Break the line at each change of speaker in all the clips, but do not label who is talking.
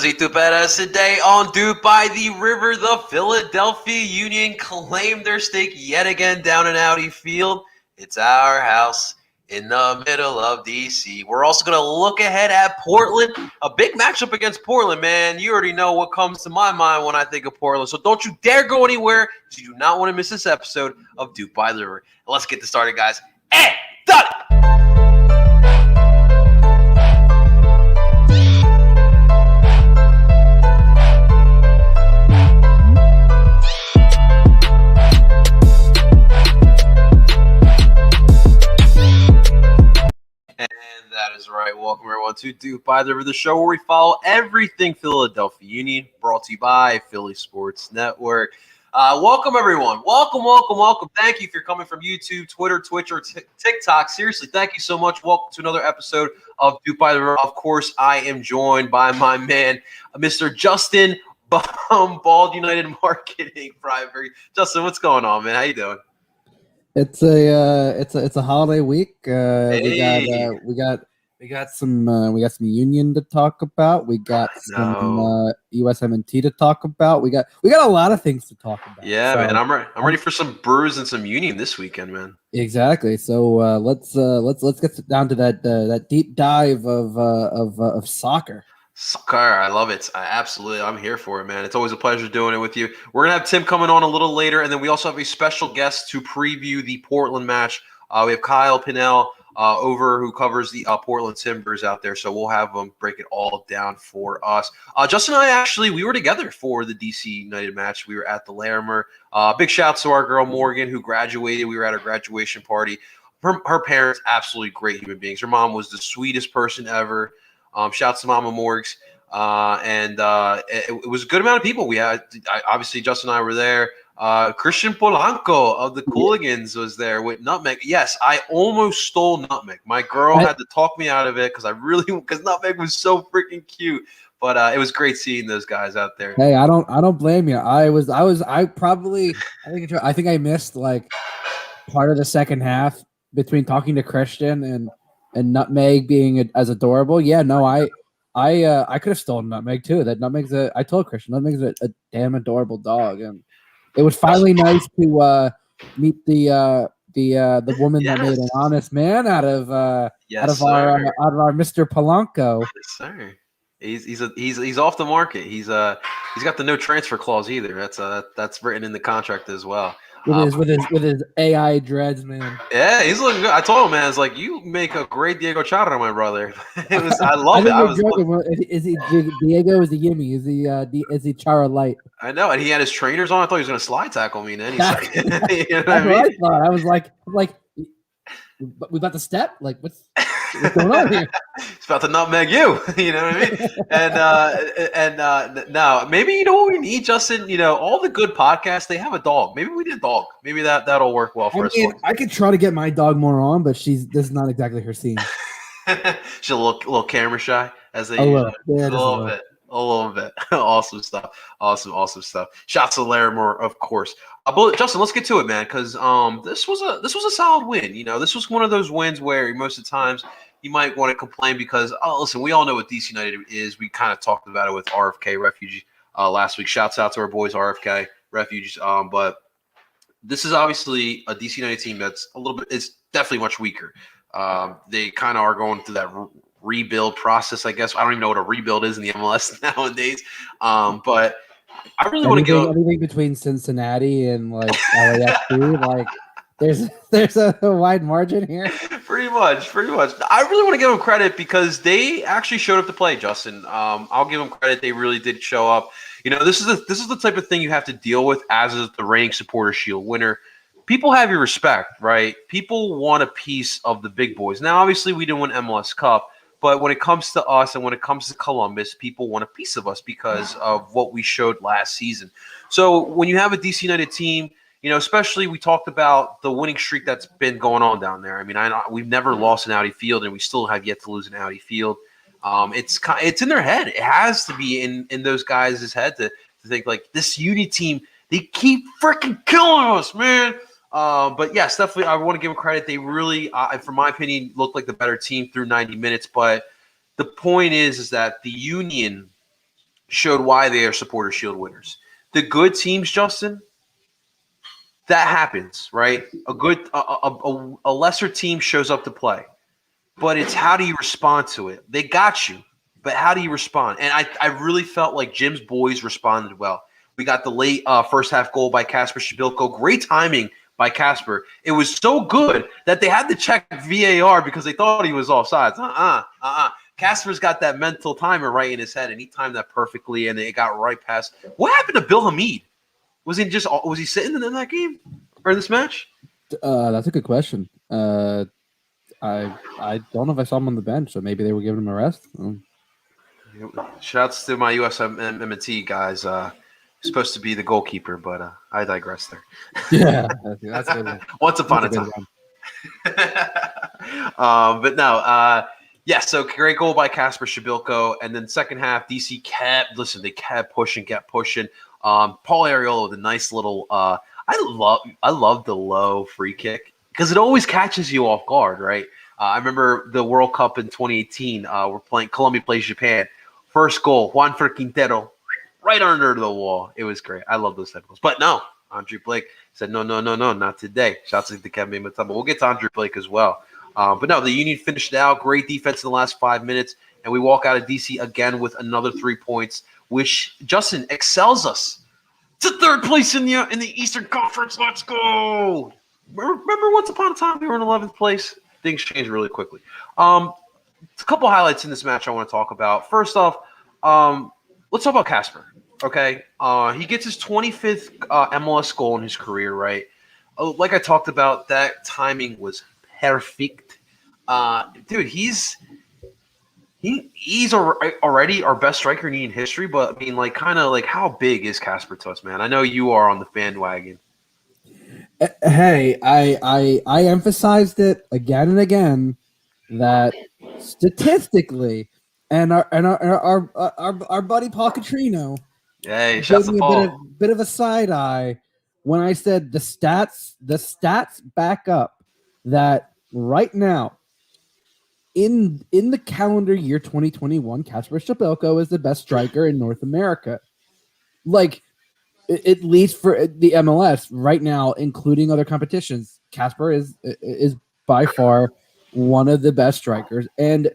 Josito Perez. Today on DOOP By The River, the Philadelphia Union claimed their stake yet again down in Audi Field. It's our house in the middle of D.C. We're also going to look ahead at Portland. A big matchup against Portland, man. You already know what comes to my mind when I think of Portland. So don't you dare go anywhere, because you do not want to miss this episode of DOOP By The River. Let's get this started, guys. And done! And that is right. Welcome, everyone, to DOOP By The River, the show where we follow everything Philadelphia Union, brought to you by Philly Sports Network. Welcome, everyone. Welcome. Thank you if you're coming from YouTube, Twitter, Twitch, or TikTok. Seriously, thank you so much. Welcome to another episode of DOOP By The River. Of course, I am joined by my man, Mr. Justin Bald United Marketing Private. Justin, what's going on, man? How you doing?
It's a holiday week. We got some Union to talk about. We got some USMNT to talk about. We got a lot of things to talk about.
Yeah, so, man, I'm ready for some Brewers and some Union this weekend, man.
Exactly. So let's get down to that deep dive of soccer.
Soccer, I love it. I'm here for it, man. It's always a pleasure doing it with you. We're gonna have Tim coming on a little later, and then we also have a special guest to preview the Portland match. We have Kyle Pinnell over, who covers the Portland Timbers out there, so we'll have them break it all down for us. Justin and I we were together for the DC United match. We were at the Larimer. Big shout to our girl Morgan, who graduated. We were at her graduation party. Her parents, absolutely great human beings. Her mom was the sweetest person ever. Shouts to Mama Morgs. It was a good amount of people. We had, obviously, Justin and I were there. Christian Polanco of the Cooligans was there with Nutmeg. Yes, I almost stole Nutmeg. My girl had to talk me out of it because Nutmeg was so freaking cute. But it was great seeing those guys out there.
Hey, I don't blame you. I think I missed like part of the second half between talking to Christian and Nutmeg being as adorable. Yeah, no, I could have stolen Nutmeg too. I told Christian Nutmeg's a damn adorable dog, and it was finally nice to meet the woman that made an honest man out of our Mr. Polanco.
Yes, sir. He's off the market. He's got the no transfer clause either. That's written in the contract as well.
With his AI dreads, man.
Yeah, he's looking good. I told him, man, it's like, you make a great Diego Chara, my brother. I love it.
Is he Diego? Is he Yimmy? Is he Chara light?
I know, and he had his trainers on. I thought he was going to slide tackle me. And then he's like,
you know what I mean? I thought. I was like, we about to step? Like, what's going on here?
It's about to nutmeg you. You know what I mean? Now, maybe you know what we need, Justin? You know, all the good podcasts, they have a dog. Maybe we need a dog. Maybe that'll work well for us.
I could try to get my dog more on, but this is not exactly her scene.
She's a little camera shy, as they
use.
A little bit. Awesome stuff. Awesome stuff. Shots to Larimore, of course. But Justin, let's get to it, man, because this was a solid win. You know, this was one of those wins where most of the times you might want to complain because, listen, we all know what DC United is. We kind of talked about it with RFK Refugees last week. Shouts out to our boys, RFK Refugees. But this is obviously a DC United team that's it's definitely much weaker. They kind of are going through that rebuild process, I guess. I don't even know what a rebuild is in the MLS nowadays. But I really want to go
anything between Cincinnati and like LAFC, like there's a wide margin here.
Pretty much. I really want to give them credit because they actually showed up to play, Justin. I'll give them credit. They really did show up. You know, this is the type of thing you have to deal with as the reigning Supporter Shield winner. People have your respect, right? People want a piece of the big boys. Now, obviously, we didn't win MLS Cup. But when it comes to us and when it comes to Columbus, people want a piece of us because of what we showed last season. So when you have a DC United team, you know, especially we talked about the winning streak that's been going on down there. I mean, we've never lost an Audi Field, and we still have yet to lose an Audi Field. It's in their head. It has to be in those guys' head to think like this Uni team. They keep freaking killing us, man. But yes, definitely, I want to give them credit. They really, from my opinion, looked like the better team through 90 minutes. But the point is that the Union showed why they are Supporter Shield winners. The good teams, Justin, that happens, right? A lesser team shows up to play, but it's how do you respond to it? They got you, but how do you respond? And I really felt like Jim's boys responded well. We got the late first half goal by Kasper Shabilko. Great timing by Kasper. It was so good that they had to check VAR because they thought he was offsides. Kasper's got that mental timer right in his head, and he timed that perfectly, and it got right past. What happened to Bill Hamid? Was he sitting in that game or in this match?
That's a good question. I don't know if I saw him on the bench, so maybe they were giving him a rest.
Shouts to my USMNT guys. Supposed to be the goalkeeper, but I digress there.
Yeah, that's a good one.
Once upon a time. But no, so great goal by Kasper Shabilko, and then second half, DC kept pushing, kept pushing. Paul Arriola with a nice little. I love the low free kick because it always catches you off guard, right? I remember the World Cup in 2018. We're playing Colombia plays Japan. First goal, Juanfer Quintero, right under the wall. It was great. I love those type of goals. But no, Andre Blake said, no, not today. Shouts to Kevin Matamba. We'll get to Andre Blake as well. But no, the Union finished it out. Great defense in the last 5 minutes. And we walk out of DC again with another 3 points, which, Justin, excels us to third place in the Eastern Conference. Let's go. Remember once upon a time we were in 11th place? Things changed really quickly. A couple highlights in this match I want to talk about. First off, let's talk about Kasper. Okay, he gets his 25th MLS goal in his career. Right, like I talked about, that timing was perfect. Dude, he's already our best striker in Union history. But I mean, how big is Kasper to us, man? I know you are on the bandwagon.
Hey, I emphasized it again and again that statistically, and our buddy Paul Catrino,
hey, shouts to Paul,
bit of a side eye when I said the stats back up that right now in the calendar year 2021, Kasper Shabilko is the best striker in North America. Like, at least for the MLS right now, including other competitions, Kasper is by far one of the best strikers. And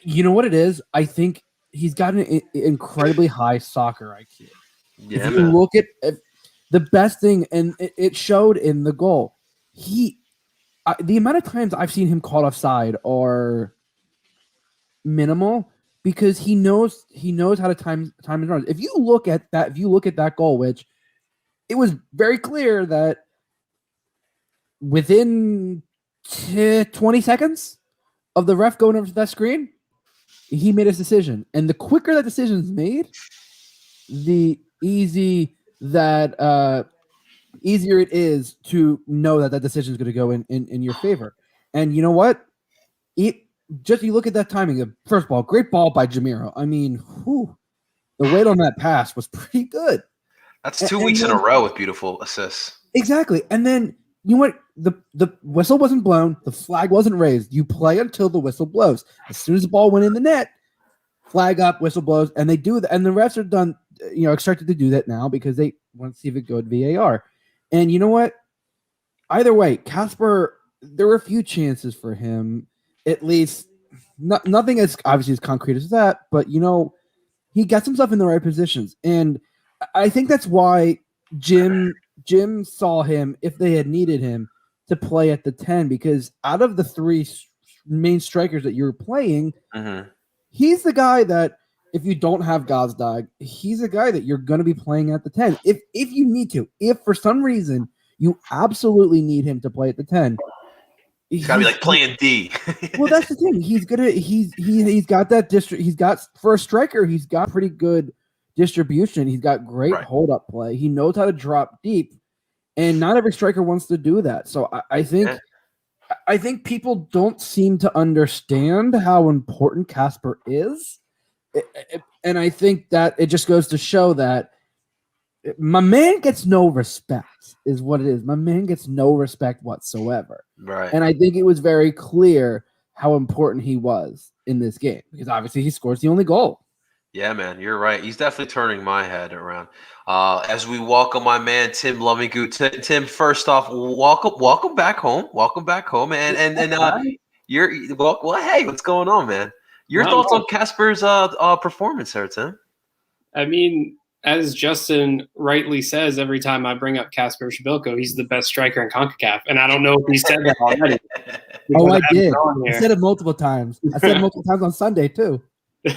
you know what it is? I think he's got an incredibly high soccer IQ.
Yeah,
if you look at the best thing, and it showed in the goal, the amount of times I've seen him caught offside are minimal because he knows how to time his runs. If you look at that goal, which it was very clear that within 20 seconds of the ref going over to that screen, he made his decision. And the quicker that decision is made, the easier it is to know that decision is going to go in your favor. And you know what? You look at that timing. First of all, great ball by Jamiro. I mean, the weight on that pass was pretty good.
That's 2 weeks in a row with beautiful assists.
Exactly. And then, you know what? The whistle wasn't blown. The flag wasn't raised. You play until the whistle blows. As soon as the ball went in the net, flag up, whistle blows, and they do that. And the refs are done, expected to do that now because they want to see if it goes VAR. And you know what? Either way, Kasper, there were a few chances for him. At least, nothing as obviously as concrete as that, but he gets himself in the right positions. And I think that's why Jim saw him, if they had needed him, to play at the 10, because out of the three main strikers that you're playing, he's the guy that, if you don't have Gazdag, he's a guy that you're going to be playing at the 10. If you need to, if for some reason you absolutely need him to play at the 10,
he's got to be like playing D.
Well, that's the thing. He's got that district. He's got, for a striker, he's got pretty good distribution. He's got great hold up play. He knows how to drop deep, and not every striker wants to do that. So I think people don't seem to understand how important Kasper is, and I think that it just goes to show that my man gets no respect, is what it is. My man gets no respect whatsoever.
Right.
And I think it was very clear how important he was in this game, because obviously he scores the only goal.
Yeah, man, you're right. He's definitely turning my head around. As we welcome my man Tim Lovingood. Tim, first off, welcome back home. Welcome back home, and you're well. Hey, what's going on, man? Your
Not
thoughts
much.
on Casper's performance there, Tim?
I mean, as Justin rightly says, every time I bring up Kasper Shabilko, he's the best striker in CONCACAF, and I don't know if he said that already.
Oh, I
because
did.
haven't gone
I
here.
said it multiple times. I said it multiple times on Sunday too.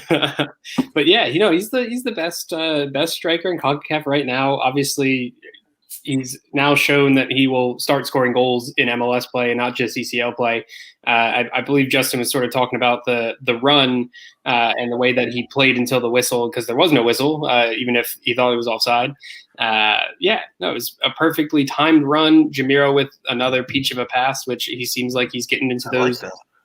But yeah, he's the best striker in CONCACAF right now. Obviously, he's now shown that he will start scoring goals in MLS play and not just ECL play. I believe Justin was sort of talking about the run and the way that he played until the whistle, because there was no whistle, even if he thought it was offside. It was a perfectly timed run. Jamiro with another peach of a pass, which he seems like he's getting into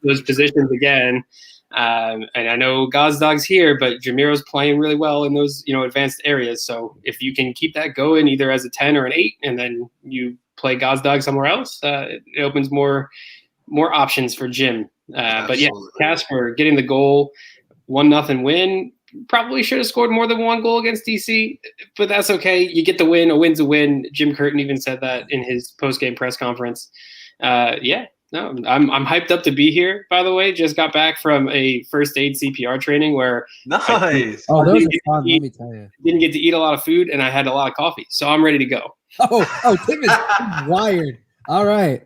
those positions again. And I know Gozdog's here, but Jamiro's playing really well in those, advanced areas. So if you can keep that going either as a 10 or an 8, and then you play Gozdog somewhere else, it opens more options for Jim. But yeah, Casper getting the goal, 1-0 win. Probably should have scored more than one goal against DC, but that's okay. You get the win. A win's a win. Jim Curtin even said that in his post-game press conference. No, I'm hyped up to be here, by the way. Just got back from a first aid CPR training where
Nice.
Those are fun, let me tell you.
Didn't get to eat a lot of food, and I had a lot of coffee. So I'm ready to go.
Tim is wired. All right.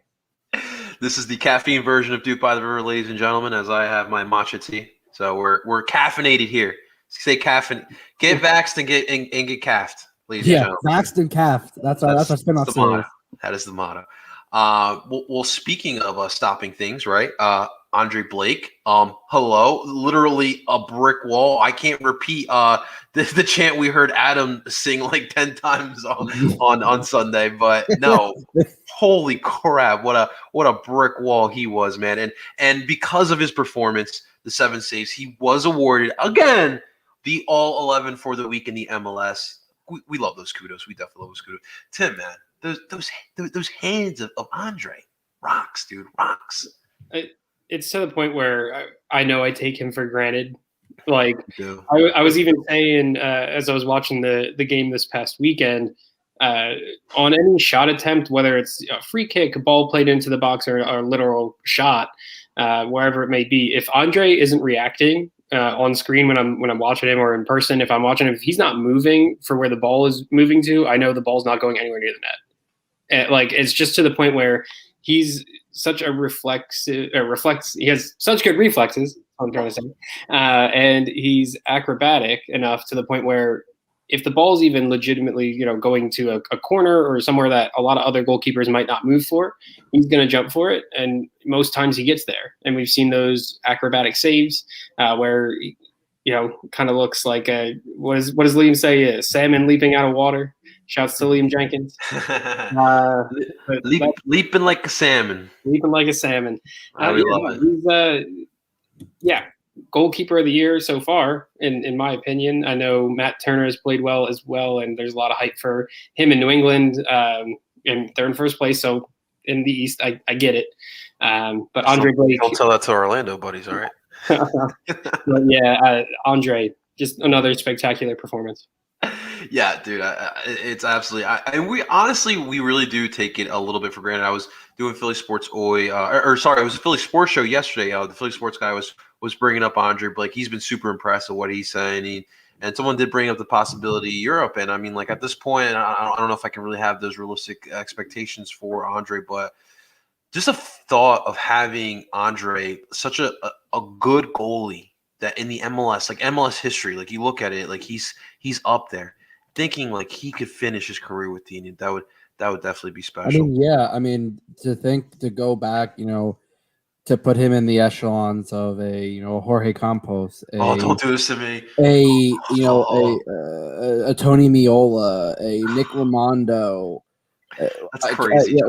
This is the caffeine version of DOOP by the River, ladies and gentlemen, as I have my matcha tea. So we're caffeinated here. Say caffeine. Get vaxxed and get caffed, ladies and gentlemen.
Vaxxed and caffed. That's our spinoff series.
That is the motto. Well, speaking of stopping things, right? Andre Blake, hello, literally a brick wall. I can't repeat the chant we heard Adam sing like 10 times on Sunday, but no, holy crap, what a brick wall he was, man. And because of his performance, the 7 saves, he was awarded again the All 11 for the week in the MLS. We love those kudos. We definitely love those kudos. Tim, man, those hands of Andre, rocks, dude, rocks.
It's to the point where I know I take him for granted. Like I was even saying as I was watching the game this past weekend, on any shot attempt, whether it's a free kick, a ball played into the box, or a literal shot, wherever it may be, if Andre isn't reacting on screen when I'm watching him, or in person, if I'm watching him, if he's not moving for where the ball is moving to, I know the ball's not going anywhere near the net. And, like, it's just to the point where he's such a he has such good reflexes, I'm trying to say, and he's acrobatic enough to the point where if the ball's even legitimately, going to a corner or somewhere that a lot of other goalkeepers might not move for, he's going to jump for it. And most times he gets there. And we've seen those acrobatic saves where, kind of looks like what does Liam say? A salmon leaping out of water. Shouts to Liam Jenkins.
Leaping like a salmon.
Leaping like a salmon.
I love it.
He's, goalkeeper of the year so far, in my opinion. I know Matt Turner has played well as well, and there's a lot of hype for him in New England, and they're in first place. So in the East, I get it. But Andre Blake,
don't tell that to our Orlando buddies, all right?
But yeah, Andre, just another spectacular performance.
Yeah, dude, it's absolutely. And we really do take it a little bit for granted. I was doing Philly Sports it was a Philly Sports show yesterday. The Philly Sports guy was bringing up Andre Blake. He's been super impressed with what he's saying. And someone did bring up the possibility of Europe. And I mean, like, at this point, I don't know if I can really have those realistic expectations for Andre, but just a thought of having Andre, such a good goalie, that in the MLS, like MLS history, like you look at it, like he's up there. Thinking like he could finish his career with the Union, that would definitely be special.
To go back, to put him in the echelons of a Jorge Campos.
Don't do this to me.
A Tony Miola, a Nick Raimondo.
That's crazy.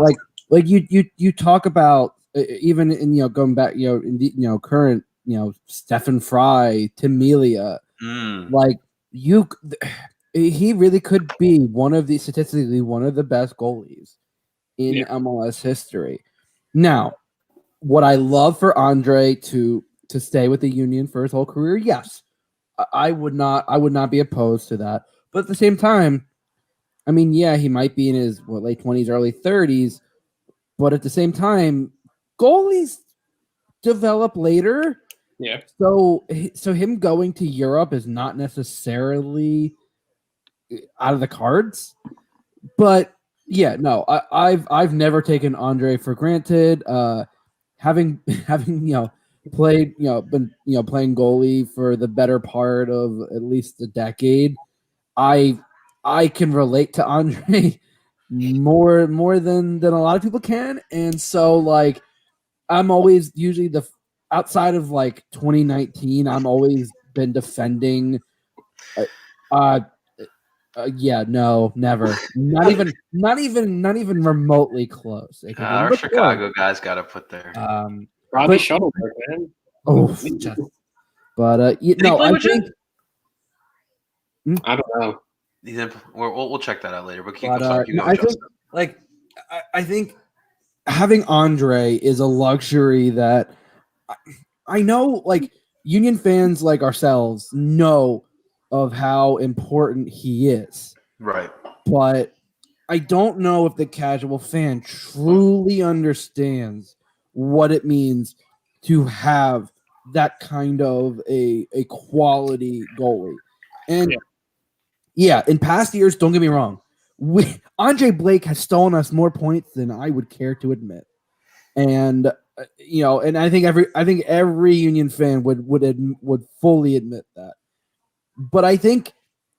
Like you talk about even in going back in current Stephen Fry, Tim Melia, he really could be statistically one of the best goalies in MLS history. Now, would I love for Andre to stay with the Union for his whole career? Yes. I would not be opposed to that. But at the same time, I mean, yeah, he might be in his late 20s, early 30s, but at the same time, goalies develop later.
Yeah.
So him going to Europe is not necessarily out of the cards. But yeah, no, I've never taken Andre for granted. Having played been playing goalie for the better part of at least a decade, I can relate to Andre more than a lot of people can, and so like I'm always usually outside of like 2019, I'm always been defending. Uh, yeah, no, never. Not even remotely close. It could be,
Our
but
Chicago guys got to put there.
Robbie
but-
Shuttleworth, man.
Oh, but
Did he play
I
with you?
think.
I don't know.
We'll check that out later. But keep
But
going.
no, I think I think having Andre is a luxury that I know, like Union fans like ourselves know of how important he is,
Right.
but I don't know if the casual fan truly understands what it means to have that kind of a quality goalie. And yeah, in past years, don't get me wrong, Andre Blake has stolen us more points than I would care to admit. And and I think every Union fan would fully admit that. But I think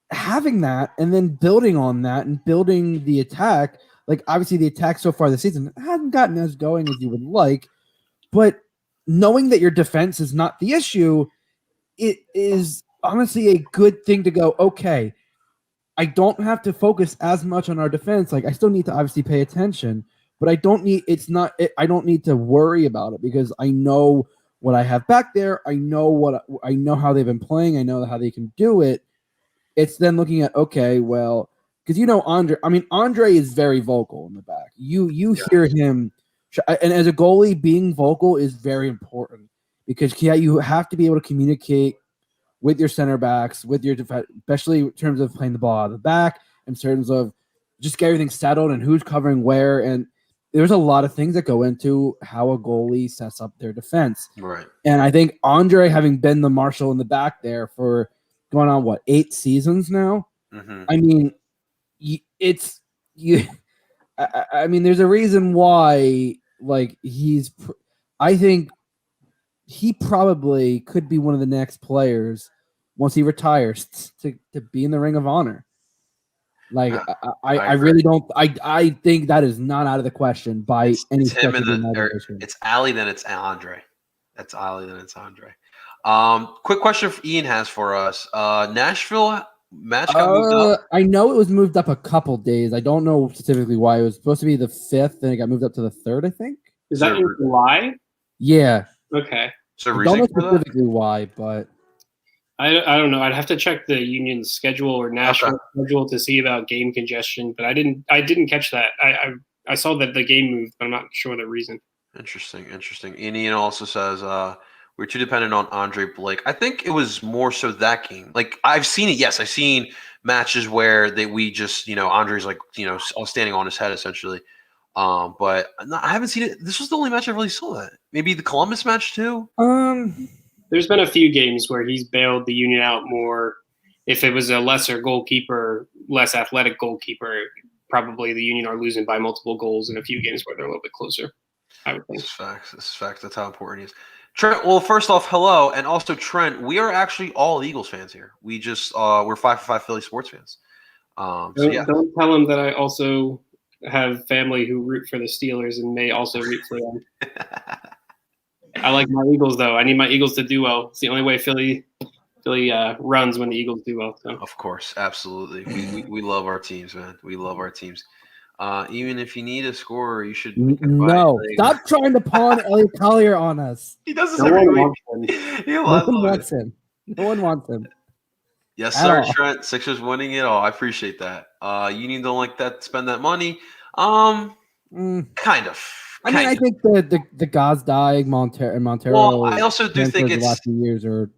having that and then building on that and building the attack, like obviously the attack so far this season hasn't gotten as going as you would like, but knowing that your defense is not the issue, it is honestly a good thing to go, okay, I don't have to focus as much on our defense. Like I still need to obviously pay attention, but I don't need to worry about it because I know what I have back there. I know how they've been playing. I know how they can do it. It's then looking at, okay, well, because Andre is very vocal in the back. You hear him, and as a goalie, being vocal is very important because you have to be able to communicate with your center backs, with your defense, especially in terms of playing the ball out of the back, in terms of just get everything settled and who's covering where. And there's a lot of things that go into how a goalie sets up their defense.
Right.
And I think Andre, having been the marshal in the back there for going on 8 seasons now.
Mm-hmm.
I mean, I mean, there's a reason why. Like I think he probably could be one of the next players once he retires to be in the Ring of Honor. Like I really don't. I think that is not out of the question by any stretch of the imagination.
It's Ali, then it's Andre. That's Ali, then it's Andre. Quick question for Ian has for us. Nashville match got moved up.
I know it was moved up a couple days. I don't know specifically why. It was supposed to be the 5th, and it got moved up to the 3rd, I think.
Is that in July?
Yeah.
Okay.
So
I don't know specifically why, but
I don't know. I'd have to check the Union's schedule or Nashville schedule to see about game congestion, but I didn't catch that. I saw that the game moved, but I'm not sure the reason.
Interesting. And Ian also says we're too dependent on Andre Blake. I think it was more so that game. Like I've seen it. Yes, I've seen matches where we just Andre's like all standing on his head essentially. But I haven't seen it. This was the only match I really saw that. Maybe the Columbus match too.
There's been a few games where he's bailed the Union out more. If it was a lesser goalkeeper, less athletic goalkeeper, probably the Union are losing by multiple goals in a few games where they're a little bit closer. I would think.
This is facts. That's how important he is. Trent, well, first off, hello, and also Trent. We are actually all Eagles fans here. We just we're 5 for 5 Philly sports fans.
Don't tell him that I also have family who root for the Steelers and may also root for them. I like my Eagles, though. I need my Eagles to do well. It's the only way Philly runs when the Eagles do well. So.
Of course, absolutely. We love our teams, man. We love our teams. Even if you need a scorer, you should.
No, stop trying to pawn Elliot Collier on us.
He does this every week.
No one wants him. No one wants him.
Yes, sir, Trent. Sixers winning it all. I appreciate that. Union don't like that. Spend that money. Kind of.
I think the Gazdag, Montero.
Well, I also do think
the last few years are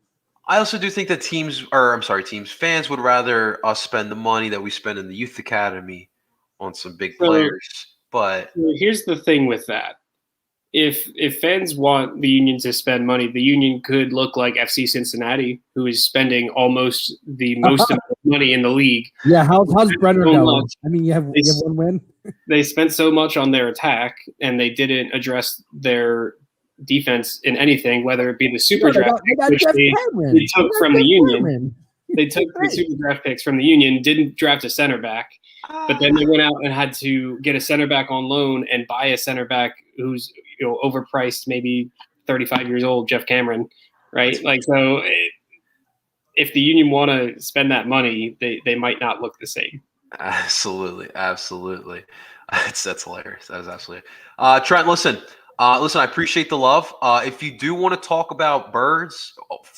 I also do think that fans would rather us spend the money that we spend in the youth academy on some big
So
players. But
here's the thing with that. If fans want the Union to spend money, the Union could look like FC Cincinnati, who is spending almost the most amount of money in the league.
Yeah, how's Brenner
So
going?
much.
I mean, you have one win.
They spent so much on their attack, and they didn't address their defense in anything, whether it be the super draft picks, which they took from the Union. They took the super draft picks from the Union, didn't draft a center back, but then they went out and had to get a center back on loan and buy a center back who's overpriced, maybe 35 years old, Jeff Cameron, right? Like, so if the Union want to spend that money, they might not look the same.
Absolutely. That's hilarious. That is absolutely. Trent, listen, I appreciate the love. If you do want to talk about birds,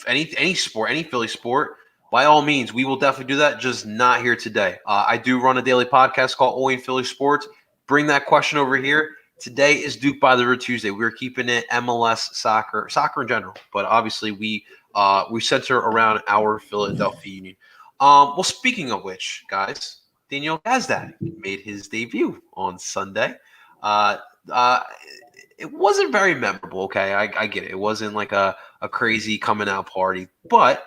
any sport, any Philly sport, by all means, we will definitely do that. Just not here today. I do run a daily podcast called Only Philly Sports. Bring that question over here. Today is DOOP by the River Tuesday. We're keeping it MLS, soccer in general, but obviously we center around our Philadelphia Union. Well, speaking of which, guys, Daniel Gazdag made his debut on Sunday. It wasn't very memorable. Okay, I get it. It wasn't like a crazy coming out party, but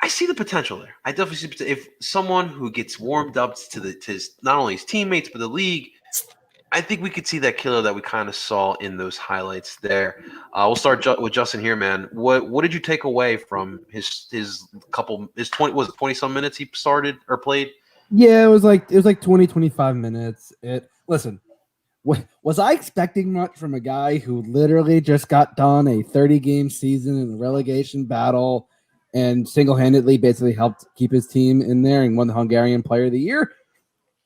I see the potential there. I definitely see if someone who gets warmed up to not only his teammates but the league. I think we could see that killer that we kind of saw in those highlights there. We'll start with Justin here, man. What did you take away from his 20 some minutes he started or played?
Yeah, it was like 20, 25 minutes. Listen, was I expecting much from a guy who literally just got done a 30-game season in a relegation battle and single-handedly basically helped keep his team in there and won the Hungarian Player of the Year?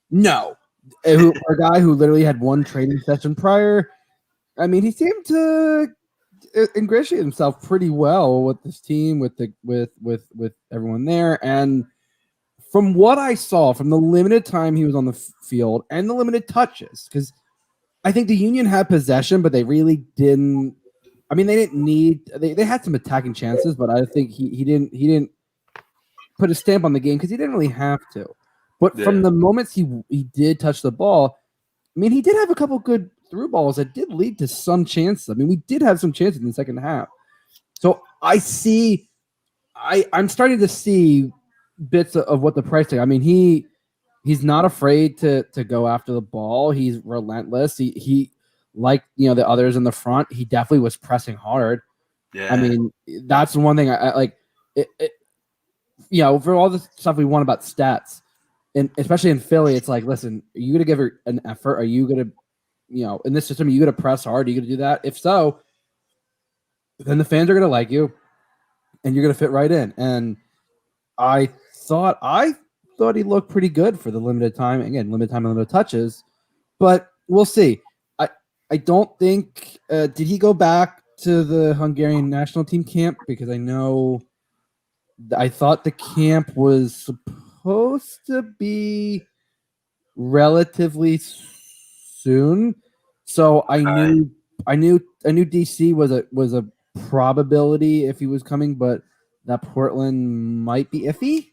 No. A guy who literally had one training session prior. I mean, he seemed to ingratiate himself pretty well with this team, with everyone there. And from what I saw, from the limited time he was on the field and the limited touches, because I think the Union had possession, but they really didn't. I mean, they didn't need. They had some attacking chances, but I think he didn't put a stamp on the game because he didn't really have to. But from the moments he did touch the ball, I mean, he did have a couple good through balls that did lead to some chances. I mean, we did have some chances in the second half. So I'm starting to see bits of what the price tag. I mean, he's not afraid to go after the ball. He's relentless. He like the others in the front. He definitely was pressing hard.
Yeah.
I mean, that's the one thing I like. For all the stuff we want about stats. And especially in Philly, it's like, listen, are you going to give her an effort? Are you going to, in this system, are you going to press hard? Are you going to do that? If so, then the fans are going to like you and you're going to fit right in. And I thought he looked pretty good for the limited time. Again, limited time, limited touches. But we'll see. I don't think did he go back to the Hungarian national team camp? Because I thought the camp was supposed to be relatively soon, so I knew DC was a probability if he was coming, but that Portland might be iffy.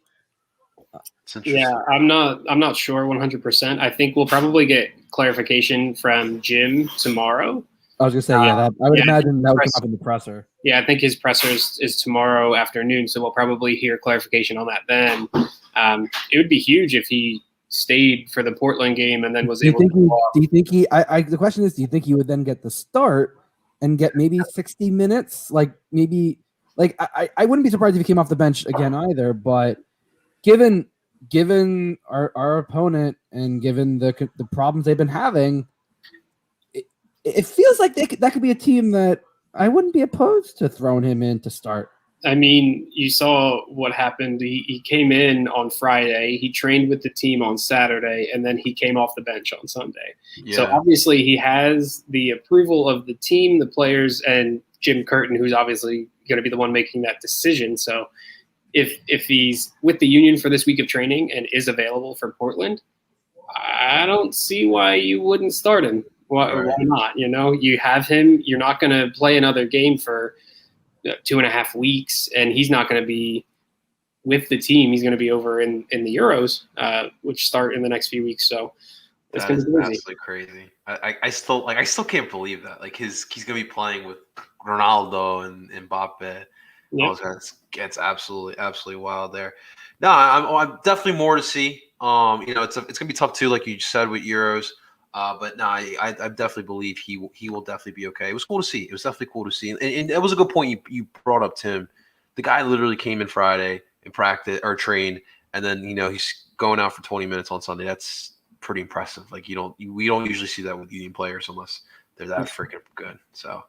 Yeah, I'm not sure 100%. I think we'll probably get clarification from Jim tomorrow.
I was gonna say, I would imagine that would come up in the presser.
Yeah, I think his presser is tomorrow afternoon, so we'll probably hear clarification on that then. It would be huge if he stayed for the Portland game and then was able to go off.
Do you think he? The question is, do you think he would then get the start and get maybe 60 minutes? I wouldn't be surprised if he came off the bench again either. But given our opponent and given the problems they've been having, it feels like that could be a team that I wouldn't be opposed to throwing him in to start.
I mean, you saw what happened. He came in on Friday. He trained with the team on Saturday, and then he came off the bench on Sunday. Yeah. So obviously he has the approval of the team, the players, and Jim Curtin, who's obviously going to be the one making that decision. So if he's with the Union for this week of training and is available for Portland, I don't see why you wouldn't start him. Why not? You have him. You're not going to play another game for 2.5 weeks, and he's not going to be with the team. He's going to be over in the Euros, which start in the next few weeks. So it's going to be crazy.
Absolutely crazy. I still can't believe that. Like he's going to be playing with Ronaldo and Mbappe.
Yeah.
Those guys, it's absolutely wild there. No, I'm definitely more to see. It's going to be tough too, like you just said with Euros. But no, I definitely believe he will definitely be okay. It was cool to see. It was definitely cool to see, and that was a good point you brought up, Tim. The guy literally came in Friday and practice or trained, and then he's going out for 20 minutes on Sunday. That's pretty impressive. Like we don't usually see that with Union players unless they're that freaking good. So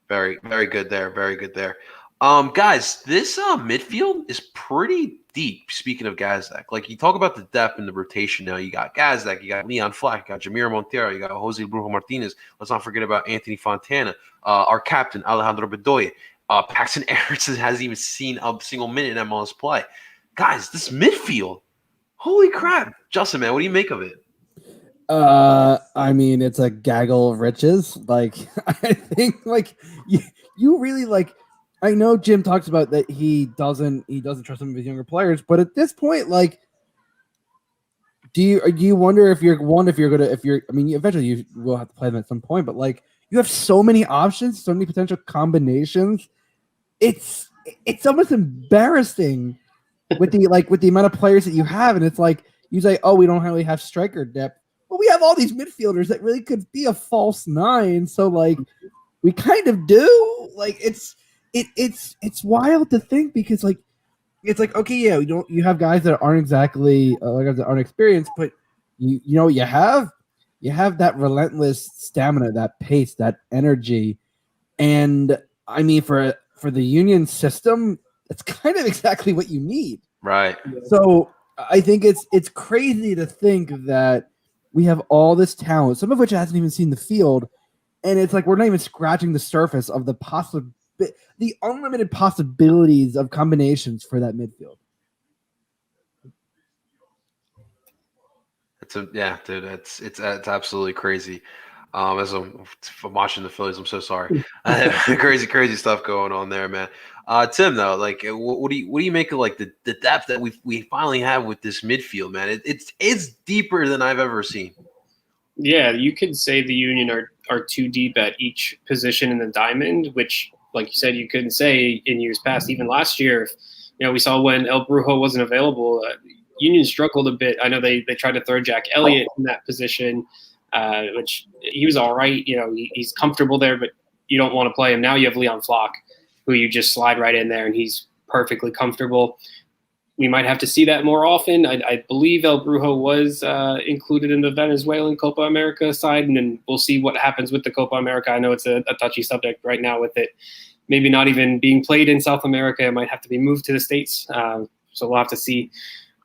very, very good there. Very good there. Guys, this midfield is pretty deep. Speaking of Gazdak, like you talk about the depth and the rotation now. You got Gazdak, you got Leon Flack, you got Jamiro Montero, you got Jose Brujo Martinez. Let's not forget about Anthony Fontana, our captain Alejandro Bedoya. Paxton Aronson hasn't even seen a single minute in MLS play. Guys, this midfield, holy crap. Justin, man, what do you make of it?
I mean, it's a gaggle of riches. Like, I think, like, you really, like, I know Jim talks about that he doesn't trust some of his younger players, but at this point, like, do you wonder if you're I mean, eventually you will have to play them at some point, but like, you have so many options, so many potential combinations. It's almost embarrassing with the amount of players that you have, and it's like you say, oh, we don't really have striker depth. Well, we have all these midfielders that really could be a false nine. So like we kind of do. Like it's wild to think because like it's like, okay, yeah, you have guys that aren't exactly guys that aren't experienced, but you have that relentless stamina, that pace, that energy. And I mean for the Union system, that's kind of exactly what you need.
Right.
So I think it's crazy to think that we have all this talent, some of which hasn't even seen the field, and it's like we're not even scratching the surface of the unlimited possibilities of combinations for that midfield.
Dude, it's absolutely crazy. As I'm watching the Phillies, I'm so sorry. Crazy stuff going on there, man. Tim, though, like, what do you make of like the depth that we finally have with this midfield, man? It's deeper than I've ever seen.
Yeah, you could say the Union are too deep at each position in the diamond, which, like you said, you couldn't say in years past. Even last year, we saw when El Brujo wasn't available, Union struggled a bit. I know they tried to throw Jack Elliott in that position, which he was all right. He's comfortable there, but you don't want to play him. Now you have Leon Flock, who you just slide right in there, and he's perfectly comfortable. We might have to see that more often. I believe El Brujo was included in the Venezuelan Copa America side, and then we'll see what happens with the Copa America. I know it's a touchy subject right now with it. Maybe not even being played in South America. It might have to be moved to the States. So we'll have to see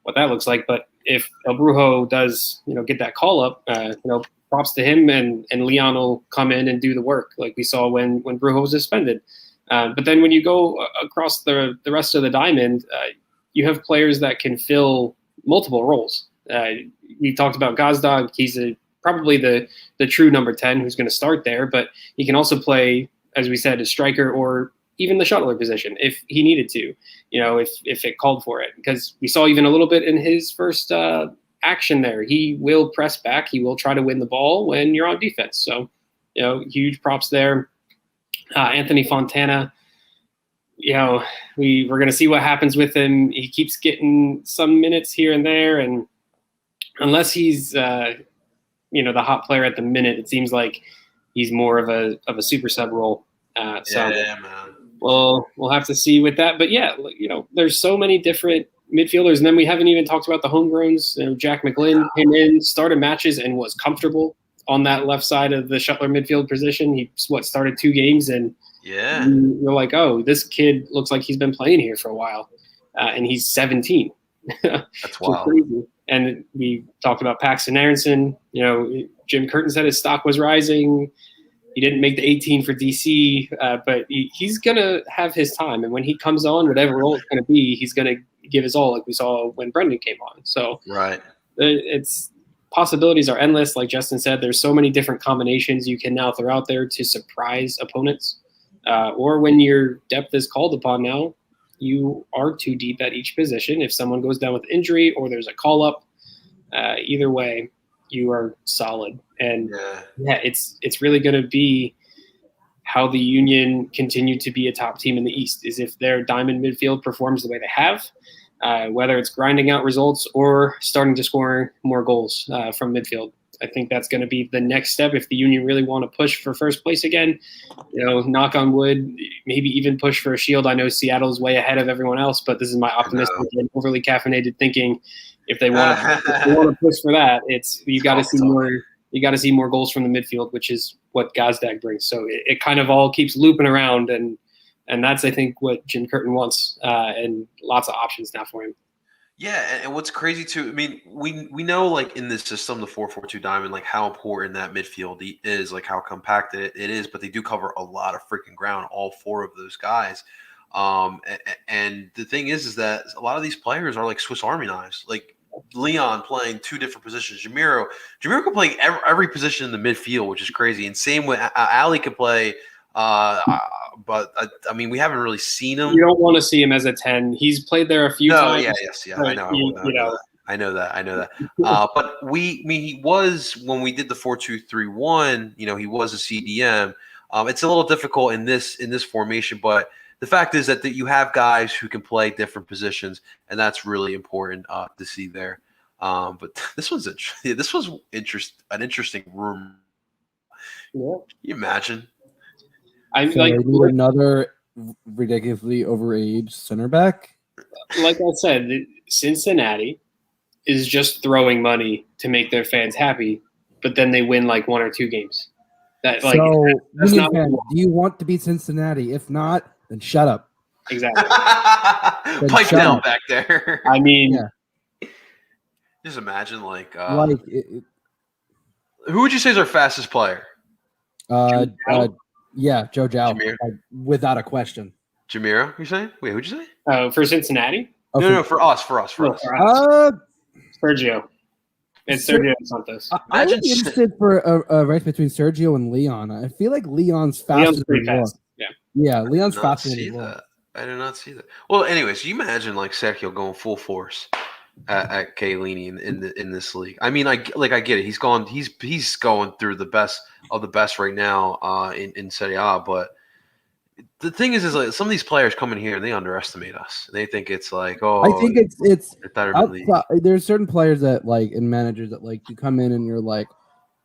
what that looks like. But if El Brujo does, get that call up, props to him, and Leon will come in and do the work like we saw when Brujo was suspended. But then when you go across the rest of the diamond, you have players that can fill multiple roles. We talked about Gazdag. He's probably the true number 10 who's going to start there, but he can also play, as we said, a striker or even the shuttler position if he needed to, if it called for it. Because we saw even a little bit in his first action there. He will press back. He will try to win the ball when you're on defense. So, huge props there. Anthony Fontana, we're going to see what happens with him. He keeps getting some minutes here and there, and unless he's the hot player at the minute, it seems like he's more of a super sub role.
Yeah, man.
We'll have to see with that. But yeah, there's so many different midfielders, and then we haven't even talked about the homegrowns. Jack McGlynn came in, started matches, and was comfortable on that left side of the shuttler midfield position. He started 2 games, and
yeah,
you're like, oh, this kid looks like he's been playing here for a while, and he's 17.
That's wild.
Crazy. And we talked about Paxton Aronson. Jim Curtin said his stock was rising. He didn't make the 18 for DC, but he's going to have his time. And when he comes on, whatever role it's going to be, he's going to give his all, like we saw when Brendan came on. So
right,
it's possibilities are endless. Like Justin said, there's so many different combinations you can now throw out there to surprise opponents. or when your depth is called upon now, you are too deep at each position. If someone goes down with injury or there's a call up, either way, you are solid. And it's really going to be how the Union continue to be a top team in the East, is if their diamond midfield performs the way they have, whether it's grinding out results or starting to score more goals from midfield. I think that's going to be the next step if the Union really want to push for first place again. Knock on wood, maybe even push for a shield. I know Seattle's way ahead of everyone else, but this is my optimistic and overly caffeinated thinking. If they want to push for that, you got to see more. You got to see more goals from the midfield, which is what Gazdag brings. So it kind of all keeps looping around, and that's, I think, what Jim Curtin wants, and lots of options now for him.
Yeah, and what's crazy too, I mean, we know, like, in this system, the 4-4-2 diamond, like, how important that midfield is, like, how compacted it is, but they do cover a lot of freaking ground, all four of those guys. And the thing is that a lot of these players are like Swiss Army knives. Like Leon playing two different positions. Jamiro can play every position in the midfield, which is crazy. And same with Ali could play. But I mean, we haven't really seen him.
You don't want to see him as a 10. He's played there a few times.
Yeah. I know that. But he was, when we did the 4-2-3-1. He was a CDM. It's a little difficult in this formation, but the fact is that you have guys who can play different positions, and that's really important to see there. But this was an interesting room.
Yeah.
Can you imagine?
I need another ridiculously overaged center back.
Like I said, Cincinnati is just throwing money to make their fans happy, but then they win like one or two games. That's not.
Fans, do you want to beat Cincinnati? If not, then shut up.
Exactly.
Pipe down back there.
I mean,
just imagine who would you say is our fastest player?
Joe Zhao, without a question.
Jamiro, you saying? Wait, who'd you say?
For Cincinnati?
No, for us.
Sergio. It's Sergio Santos.
I would be interested for a race between Sergio and Leon. I feel like Leon's faster than
fast.
Yeah, Leon's faster than
that. I did not see that. Well, anyways, you imagine like Sergio going full force at Chiellini in this league. I mean, I get it. He's going through the best of the best right now in Serie A. But the thing is like some of these players come in here and they underestimate us. They think it's like,
I think it's
better than league.
There's certain players that like and managers that like you come in and you're like,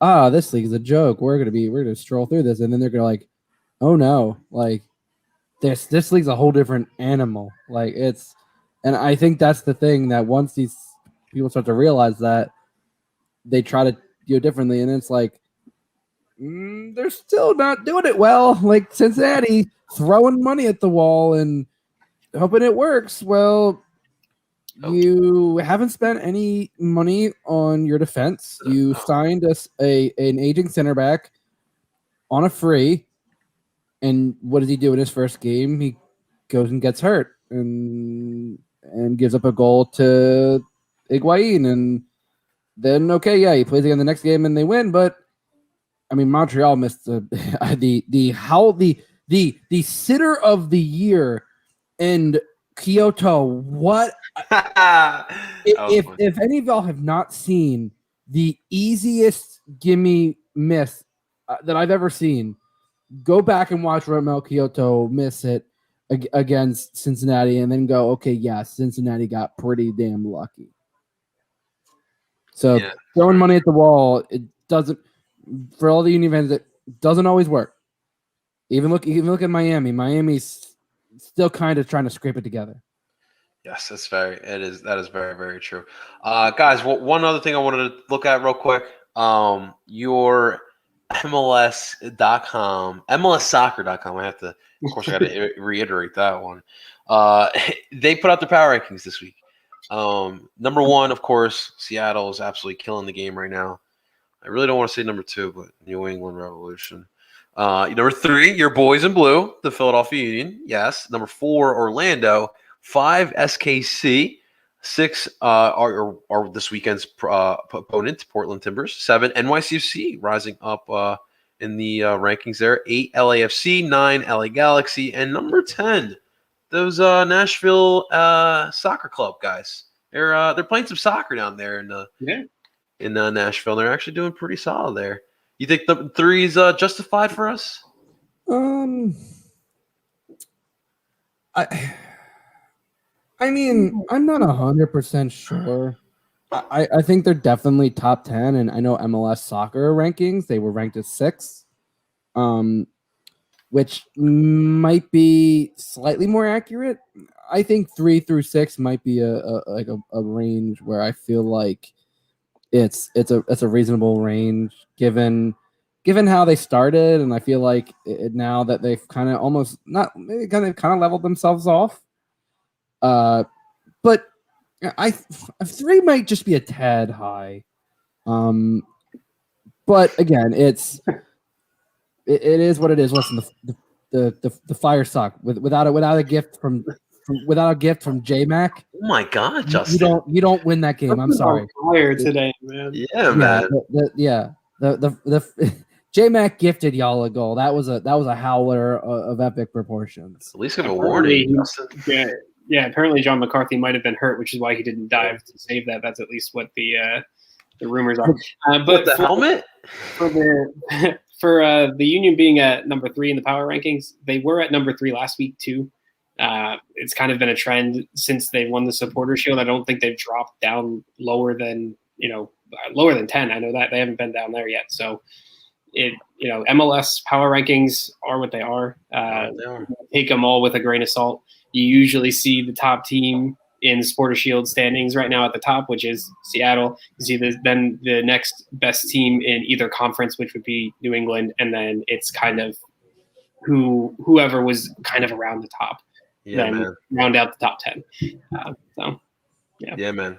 this league is a joke. We're gonna stroll through this, and then they're gonna like, oh no, like this league's a whole different animal. Like and I think that's the thing that once these people start to realize that, they try to do it differently, and it's like they're still not doing it well. Like Cincinnati throwing money at the wall and hoping it works. Well, you haven't spent any money on your defense. You signed us an aging center back on a free, and what does he do in his first game? He goes and gets hurt and gives up a goal to Higuain, and then he plays again the next game and they win. But I mean, Montreal missed the sitter of the year and Kyoto. What if any of y'all have not seen the easiest gimme miss that I've ever seen, go back and watch Romel Kyoto miss it against Cincinnati and then go, okay, yeah, Cincinnati got pretty damn lucky. So throwing money at the wall, it doesn't, for all the Union fans, it doesn't always work. Even look at Miami. Miami's still kind of trying to scrape it together.
Yes, that is very, very true. Guys, one other thing I wanted to look at real quick. Your MLS.com, MLSsoccer.com. I got to reiterate that one. They put out their power rankings this week. Number one, of course, Seattle is absolutely killing the game right now. I really don't want to say number two, but New England Revolution. Number three, your boys in blue, the Philadelphia Union. Yes. Number four, Orlando. 5, SKC. 6 are this weekend's opponent, Portland Timbers. 7, NYCFC, rising up in the rankings there. 8 LAFC, 9 LA Galaxy, and number 10, those Nashville soccer club guys. They're playing some soccer down there in Nashville. They're actually doing pretty solid there. You think the 3 is justified for us?
I mean, I'm not 100% sure. I think they're definitely top 10, and I know MLS soccer rankings, they were ranked as 6, which might be slightly more accurate. I think 3 through 6 might be a range where I feel like it's a reasonable range given how they started, and I feel like now that they've kind of almost not maybe kind of leveled themselves off. But a 3 might just be a tad high. But again, it is what it is. Listen, the fire suck without a gift from J-Mac.
Oh my God, Justin!
You don't win that game. I'm sorry.
Fire today, man.
Yeah, man.
The J-Mac gifted y'all a goal. That was a howler of epic proportions.
At least give a warning, Justin.
Yeah, apparently John McCarthy might have been hurt, which is why he didn't dive to save that. That's at least what the rumors are. But
the helmet
for the Union being at number 3 in the power rankings, they were at number 3 last week too. It's kind of been a trend since they won the Supporter Shield. I don't think they've dropped down lower than 10. I know that they haven't been down there yet. So MLS power rankings are what they are. Take them all with a grain of salt. You usually see the top team in Supporter Shield standings right now at the top, which is Seattle. You see then the next best team in either conference, which would be New England, and then it's kind of whoever was kind of around the top. Then round out the top 10. Yeah, man.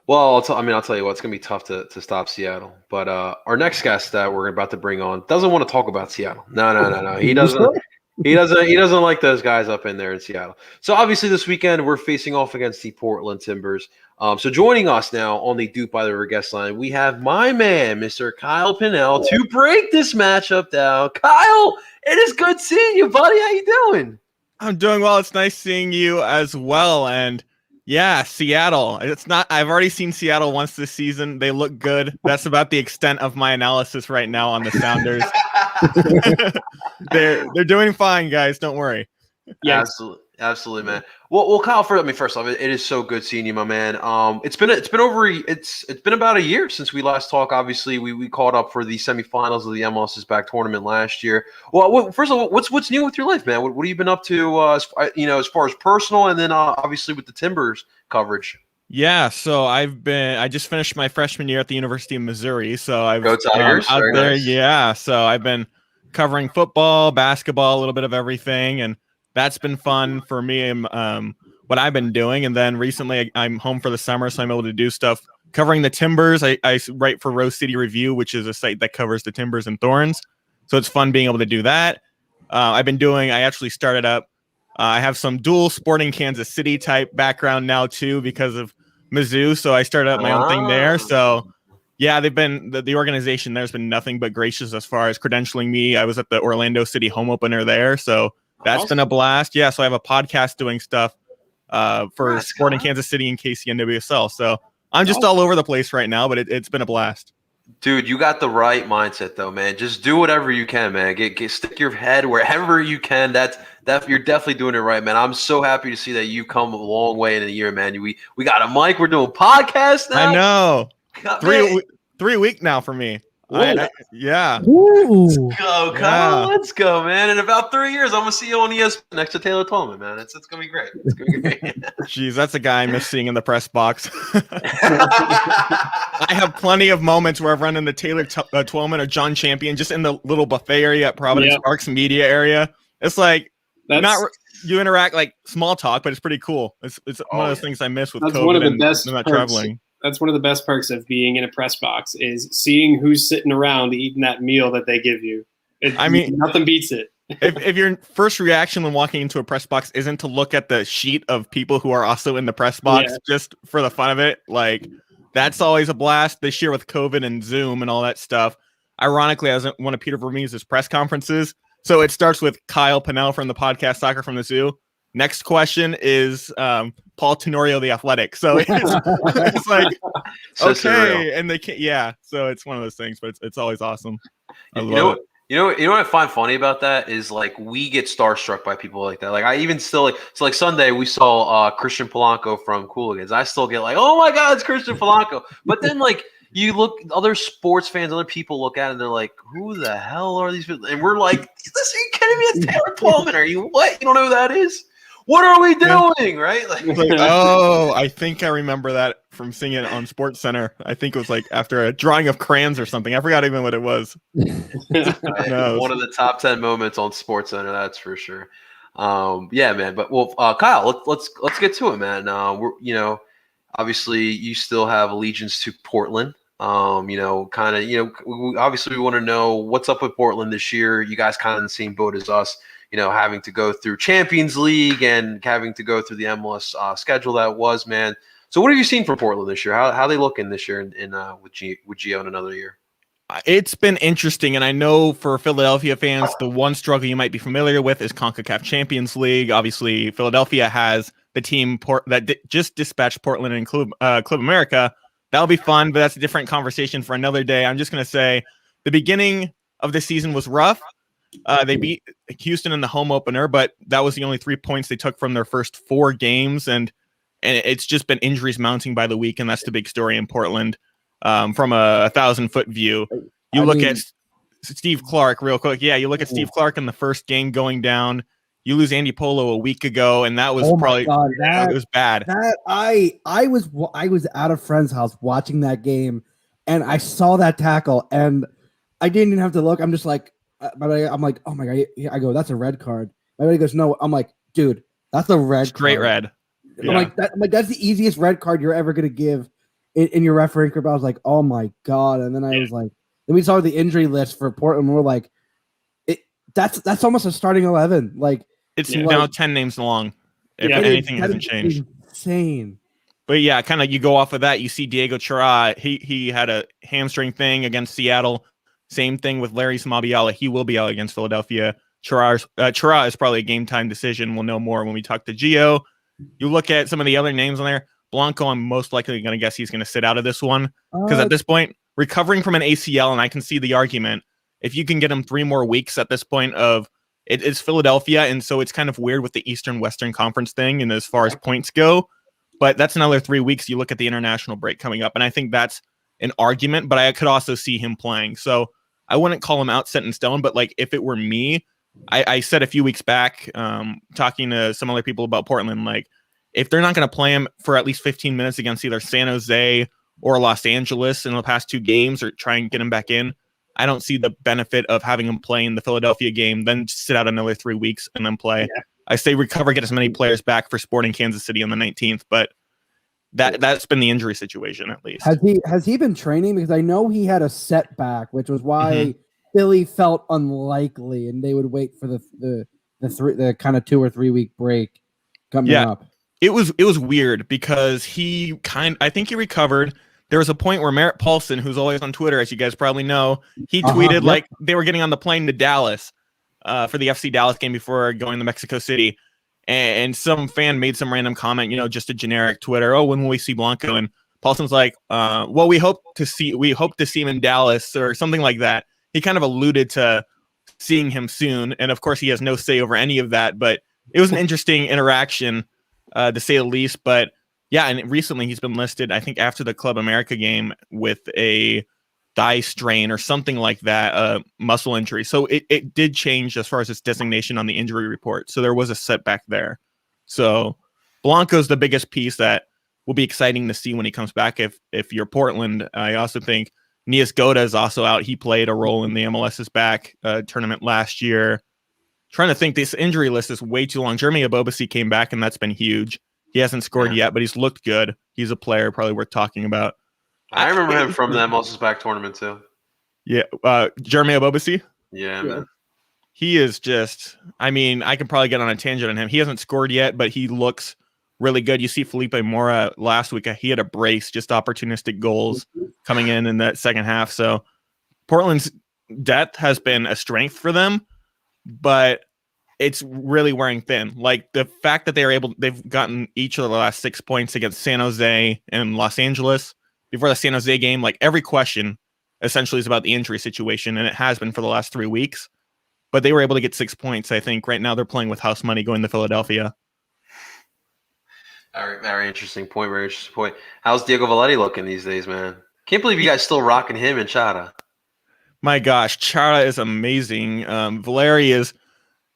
Well, I'll tell you what, it's gonna be tough to stop Seattle. But our next guest that we're about to bring on doesn't want to talk about Seattle. No. He doesn't. He doesn't like those guys up in there in Seattle. So obviously this weekend we're facing off against the Portland Timbers. So joining us now on the DOOP By The River guest line, we have my man, Mr. Kyle Pinnell, to break this matchup down. Kyle, it is good seeing you, buddy. How you doing?
I'm doing well. It's nice seeing you as well. And yeah, Seattle. I've already seen Seattle once this season. They look good. That's about the extent of my analysis right now on the Sounders. They're doing fine, guys. Don't worry.
Yeah, absolutely, man. Well, Kyle, first off, it is so good seeing you, my man. It's been about a year since we last talked. Obviously, we caught up for the semifinals of the MLS is Back tournament last year. Well, first of all, what's new with your life, man? What have you been up to? As far as personal, and then obviously with the Timbers coverage.
Yeah, so I just finished my freshman year at the University of Missouri. So I've
Go Tigers!
Out
Very
there.
Nice.
Yeah, so I've been covering football, basketball, a little bit of everything, and that's been fun for me. What I've been doing, and then recently I'm home for the summer, so I'm able to do stuff covering the Timbers. I write for Rose City Review, which is a site that covers the Timbers and Thorns. So it's fun being able to do that. I actually started up. I have some dual Sporting Kansas City type background now too because of Mizzou. So I started up my own thing there. So yeah, they've been the organization there's been nothing but gracious as far as credentialing me. I was at the Orlando City home opener there, so that's been a blast. Yeah, so I have a podcast doing stuff for Sporting Kansas City and KCNWSL. So I'm just all over the place right now, but it's been a blast.
Dude, you got the right mindset though, man. Just do whatever you can, man. Stick your head wherever you can. That you're definitely doing it right, man. I'm so happy to see that you've come a long way in a year, man. We got a mic. We're doing podcasts now.
I know. 3 week now for me. Yeah.
Ooh.
Let's go, Kyle. Let's go, man. In about 3 years, I'm gonna see you on ESPN next to Taylor Twellman, man. It's gonna be great. It's gonna be great.
Jeez, that's a guy I miss seeing in the press box. I have plenty of moments where I've run into Taylor Twellman or John Champion just in the little buffet area at Providence Parks media area. It's like you interact like small talk, but it's pretty cool. It's one of those things I miss with COVID
one of the
and
best
not
perks.
traveling.
That's one of the best perks of being in a press box is seeing who's sitting around eating that meal that they give you. Nothing beats it.
if your first reaction when walking into a press box isn't to look at the sheet of people who are also in the press box just for the fun of it, like that's always a blast. This year with COVID and Zoom and all that stuff, ironically, I was at one of Peter Vermees' press conferences. So it starts with Kyle Pinnell from the podcast Soccer from the Zoo. Next question is Paul Tenorio, the Athletic. So it's like,
So
okay,
surreal.
and they can't. Yeah, so it's one of those things, but it's always awesome. I
You
love
know,
it.
you know what I find funny about that is like we get starstruck by people like that. Like I even still like Sunday we saw Christian Polanco from Cooligans. I still get like, oh my God, it's Christian Polanco. But then like you look, other sports fans, other people look at it and they're like, who the hell are these people? And we're like, listen, you kidding me? It's Taylor Twellman. Are you what? You don't know who that is? What are we doing? Right? Like,
It's like, oh, I think I remember that from seeing it on Sports Center. I think it was like after a drawing of crayons or something. I forgot even what it was. knows?
one of the top 10 moments on Sports Center, that's for sure. Yeah, man. But well, Kyle, let's get to it, man. We're obviously you still have allegiance to Portland. Obviously we want to know what's up with Portland this year. You guys kind of in the same boat as us. Having to go through Champions League and having to go through the MLS schedule that was, man. So what have you seen from Portland this year? How are they looking this year with Gio in another year?
It's been interesting, and I know for Philadelphia fans, the one struggle you might be familiar with is CONCACAF Champions League. Obviously, Philadelphia has the team just dispatched Portland and Club America. That'll be fun, but that's a different conversation for another day. I'm just going to say the beginning of the season was rough. They beat Houston in the home opener, but that was the only 3 points they took from their first 4 games, and it's just been injuries mounting by the week, and that's the big story in Portland. From a 1,000-foot view, you look at Steve Clark real quick. Yeah, you look at Steve Clark in the first game going down. You lose Andy Polo a week ago, and that was it was bad.
I was at a friend's house watching that game, and I saw that tackle, and I didn't even have to look. I'm just like, I'm like, oh my God! I go, that's a red card. My buddy goes, no. I'm like, dude, that's a red
straight
card.
red.
I'm like, that's the easiest red card you're ever gonna give in your refereeing career. I was like, oh my God! And then I was like, then we saw the injury list for Portland. And we're like, that's almost a starting 11. Like
it's now 10 names long. If anything hasn't changed,
insane.
But yeah, kind of you go off of that. You see Diego Chara. He had a hamstring thing against Seattle. Same thing with Larry Samabiala. He will be out against Philadelphia. Chara is probably a game time decision. We'll know more when we talk to Gio. You look at some of the other names on there. Blanco, I'm most likely going to guess he's going to sit out of this one because at this point, recovering from an ACL, and I can see the argument, if you can get him 3 more weeks at this point of it's Philadelphia, and so it's kind of weird with the Eastern-Western Conference thing and as far as points go, but that's another 3 weeks. You look at the international break coming up, and I think that's an argument, but I could also see him playing. So I wouldn't call him out set in stone, but like if it were me, I said a few weeks back, talking to some other people about Portland, like if they're not going to play him for at least 15 minutes against either San Jose or Los Angeles in the past 2 games or try and get him back in, I don't see the benefit of having him play in the Philadelphia game, then sit out another 3 weeks and then play. Yeah. I say recover, get as many players back for Sporting Kansas City on the 19th, but that's been the injury situation at least.
Has he been training? Because I know he had a setback, which was why Philly felt unlikely, and they would wait for the kind of 2 or 3 week break coming up.
It was weird because I think he recovered. There was a point where Merritt Paulson, who's always on Twitter, as you guys probably know, he tweeted like they were getting on the plane to Dallas for the FC Dallas game before going to Mexico City. And some fan made some random comment, just a generic Twitter, oh, when will we see Blanco? And Paulson's like, well, we hope to see him in Dallas or something like that. He kind of alluded to seeing him soon. And of course he has no say over any of that, but it was an interesting interaction to say the least. But yeah, and recently he's been listed, I think after the Club America game with a thigh strain or something like that, muscle injury. So it did change as far as its designation on the injury report. So there was a setback there. So Blanco's the biggest piece that will be exciting to see when he comes back. If you're Portland, I also think Nias Goda is also out. He played a role in the MLS's back tournament last year. Trying to think, this injury list is way too long. Jeremy Abobasi came back, and that's been huge. He hasn't scored yet, but he's looked good. He's a player probably worth talking about.
I remember him from the MLS's back tournament too.
Yeah, Jeremy Abobasi?
Yeah, man.
He is just, I could probably get on a tangent on him. He hasn't scored yet, but he looks really good. You see Felipe Mora last week. He had a brace, just opportunistic goals coming in that second half. So Portland's depth has been a strength for them, but it's really wearing thin. Like the fact that they've gotten each of the last 6 points against San Jose and Los Angeles before the San Jose game. Like every question essentially is about the injury situation, and it has been for the last 3 weeks. But they were able to get 6 points. I think right now they're playing with house money going to Philadelphia.
Very interesting point. Very interesting point. How's Diego Valetti looking these days, man? Can't believe you guys still rocking him and Chara.
My gosh, Chara is amazing. Valeri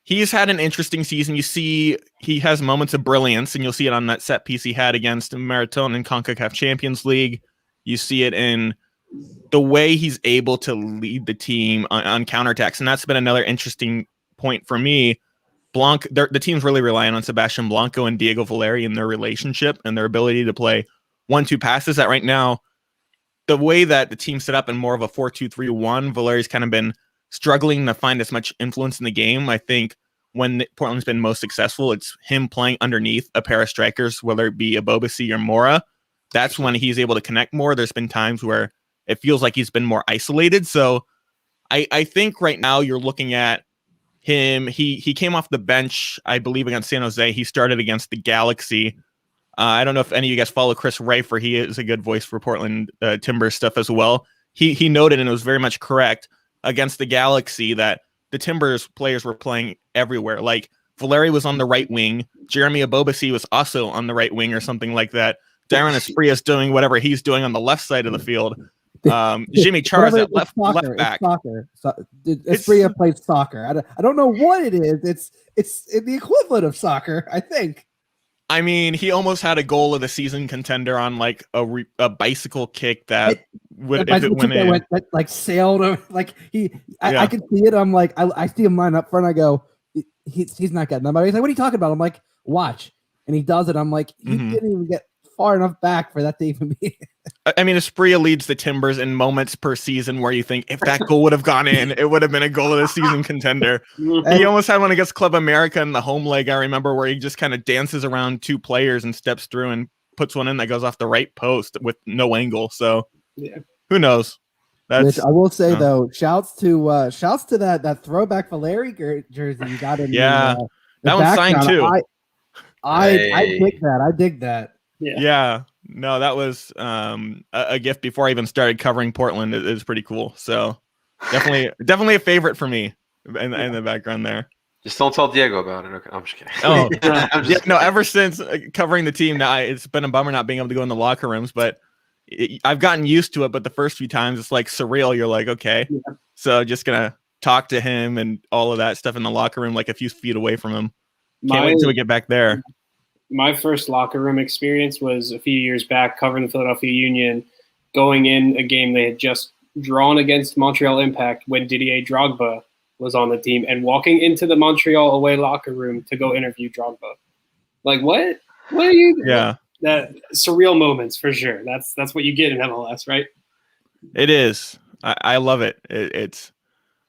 he's had an interesting season. You see, he has moments of brilliance, and you'll see it on that set piece he had against Marathon in CONCACAF Champions League. You see it in the way he's able to lead the team on counterattacks, and that's been another interesting point for me. The team's really relying on Sebastian Blanco and Diego Valeri in their relationship and their ability to play 1-2 passes. That right now, the way that the team's set up in more of a 4-2-3-1, Valeri's kind of been struggling to find as much influence in the game. I think when Portland's been most successful, it's him playing underneath a pair of strikers, whether it be Abobasi or Mora. That's when he's able to connect more. There's been times where it feels like he's been more isolated. So I think right now you're looking at him. He came off the bench, I believe, against San Jose. He started against the Galaxy. I don't know if any of you guys follow Chris Reifer. He is a good voice for Portland Timbers stuff as well. He noted, and it was very much correct, against the Galaxy that the Timbers players were playing everywhere. Like Valeri was on the right wing. Jeremy Abobasi was also on the right wing or something like that. Darren Espria's doing whatever he's doing on the left side of the field. Jimmy Chara's at left back.
It's soccer. Espria plays soccer. I don't know what it is. It's the equivalent of soccer, I think.
I mean, he almost had a goal of the season contender on like a bicycle kick that went
like sailed over. Like I can see it. I'm like, I see him line up front. I go, he's not getting that. He's like, what are you talking about? I'm like, watch, and he does it. I'm like, he didn't even get far enough back for that to even be.
I mean, Espria leads the Timbers in moments per season where you think if that goal would have gone in, it would have been a goal of the season contender. He almost had one against Club America in the home leg. I remember where he just kind of dances around 2 players and steps through and puts one in that goes off the right post with no angle. So who knows?
Which I will say though, shouts to that throwback Valeri jersey you got in.
The that one's signed too.
I dig that.
Yeah. No, that was a gift before I even started covering Portland. It is pretty cool. So definitely a favorite for me in the background there.
Just don't tell Diego about it. Okay, I'm just kidding.
Oh, no. Ever since covering the team, now it's been a bummer not being able to go in the locker rooms, but I've gotten used to it. But the first few times, it's like surreal. You're like, okay, so just gonna talk to him and all of that stuff in the locker room, like a few feet away from him. Can't wait until we get back there.
My first locker room experience was a few years back covering the Philadelphia Union, going in a game they had just drawn against Montreal Impact when Didier Drogba was on the team, and walking into the Montreal away locker room to go interview Drogba. Like, what? What are you?
Yeah.
That surreal moments for sure. That's what you get in MLS, right?
It is. I love it. It's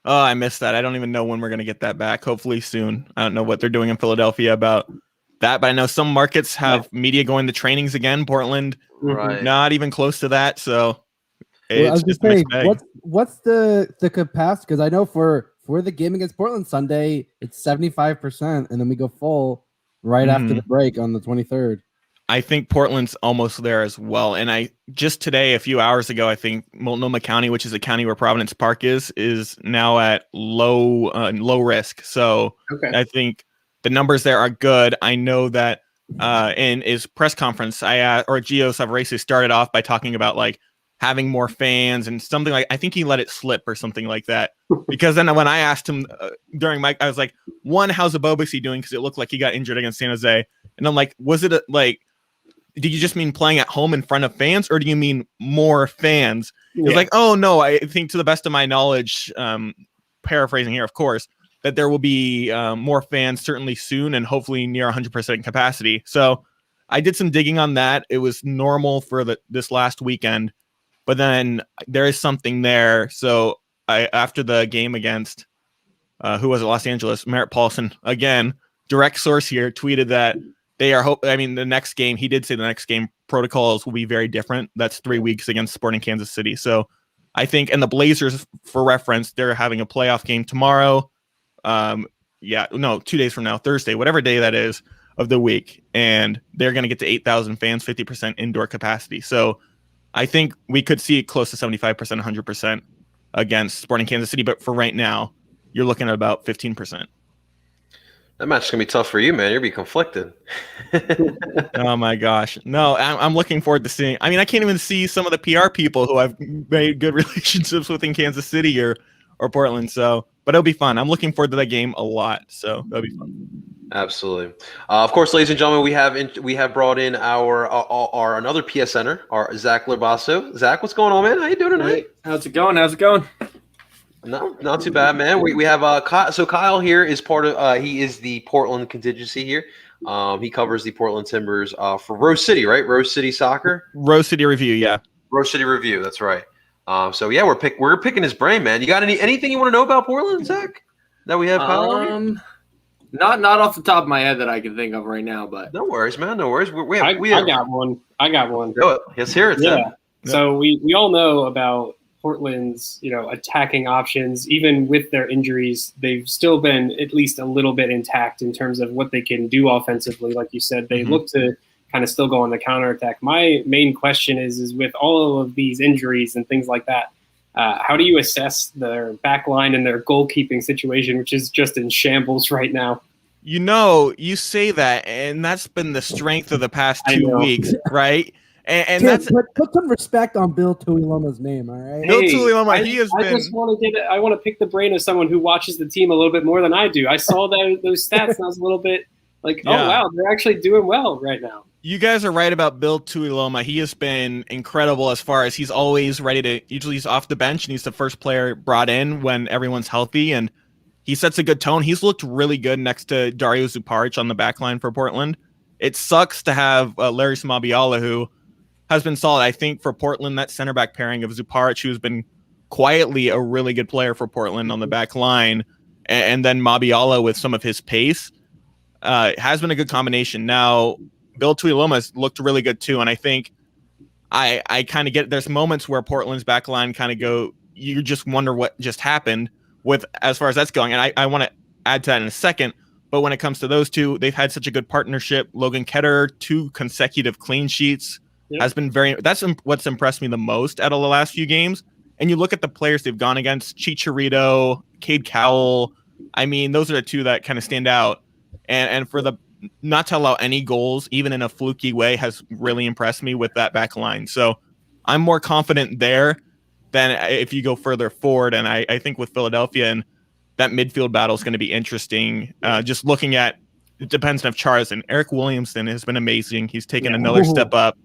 I miss that. I don't even know when we're going to get that back. Hopefully soon. I don't know what they're doing in Philadelphia about that, but I know some markets have media going to trainings again. Portland, not even close to that. So
I was just saying, what's the capacity? Because I know for the game against Portland Sunday, it's 75%, and then we go full right after the break on the 23rd.
I think Portland's almost there as well. And I just today, a few hours ago, I think Multnomah County, which is a county where Providence Park is now at low risk. So I think the numbers there are good. I know that in his press conference, Gio Savarese started off by talking about like having more fans and something like, I think he let it slip or something like that. Because then when I asked him I was like, one, how's Abobasi doing? Because it looked like he got injured against San Jose. And I'm like, was it did you just mean playing at home in front of fans, or do you mean more fans? It's like, oh no, I think to the best of my knowledge, paraphrasing here, of course, that there will be more fans certainly soon and hopefully near 100% capacity. So I did some digging on that. It was normal for this last weekend, but then there is something there. So after the game against, who was it, Los Angeles, Merritt Paulson, again, direct source here, tweeted that they are the next game, he did say the next game protocols will be very different. That's 3 weeks against Sporting Kansas City. So I think, and the Blazers, for reference, they're having a playoff game tomorrow. 2 days from now, Thursday, whatever day that is of the week, and they're going to get to 8,000 fans, 50% indoor capacity. So I think we could see it close to 75%, 100% against Sporting Kansas City. But for right now, you're looking at about 15%.
That match is going to be tough for you, man. You're going to be conflicted.
Oh, my gosh. No, I'm looking forward to seeing. I mean, I can't even see some of the PR people who I've made good relationships with in Kansas City or Portland. So, but it'll be fun. I'm looking forward to that game a lot. So that'll be fun.
Absolutely. Of course, ladies and gentlemen, we have brought in our another PSNer, our Zach Larbasso. Zach, what's going on, man? How you doing tonight?
Hey, how's it going?
No, not too bad, man. We have Kyle. So Kyle here is part of. He is the Portland contingency here. He covers the Portland Timbers for Rose City, right? Rose City Soccer.
Rose City Review, yeah.
Rose City Review. That's right. So yeah, we're picking his brain, man. You got anything you want to know about Portland, Zach? That we have Kyle on here?
Not off the top of my head that I can think of right now, but
no worries, man. No worries.
I got one.
Let's hear it.
Yeah. So we all know about Portland's, attacking options. Even with their injuries, they've still been at least a little bit intact in terms of what they can do offensively. Like you said, they look to kind of still go on the counterattack. My main question is with all of these injuries and things like that, how do you assess their back line and their goalkeeping situation, which is just in shambles right now?
You say that, and that's been the strength of the past 2 weeks, right? And
Tim,
that's
put some respect on Bill Tuiloma's name, all right?
Bill Tuiloma.
I just want to pick the brain of someone who watches the team a little bit more than I do. I saw those stats, and I was a little bit like, oh wow, they're actually doing well right now.
You guys are right about Bill Tuiloma. He has been incredible as far as he's always ready to. Usually he's off the bench and he's the first player brought in when everyone's healthy, and he sets a good tone. He's looked really good next to Dario Zuparic on the back line for Portland. It sucks to have Larry Smabiala, who has been solid. I think for Portland, that center back pairing of Zuparic, who's been quietly a really good player for Portland on the back line, and then Mabiala with some of his pace, has been a good combination. Now, Bill Tuiloma has looked really good too, and I think I kind of get there's moments where Portland's back line kind of go, you just wonder what just happened with as far as that's going, and I want to add to that in a second. But when it comes to those two, they've had such a good partnership. Logan Ketter, 2 consecutive clean sheets. Has been that's what's impressed me the most out of the last few games. And you look at the players they've gone against, Chicharito, Cade Cowell. I mean, those are the 2 that kind of stand out. And for the not to allow any goals, even in a fluky way, has really impressed me with that back line. So I'm more confident there than if you go further forward. And I think with Philadelphia and that midfield battle is going to be interesting. Just looking at, it depends on if Charles and Eric Williamson has been amazing. He's taken another step up.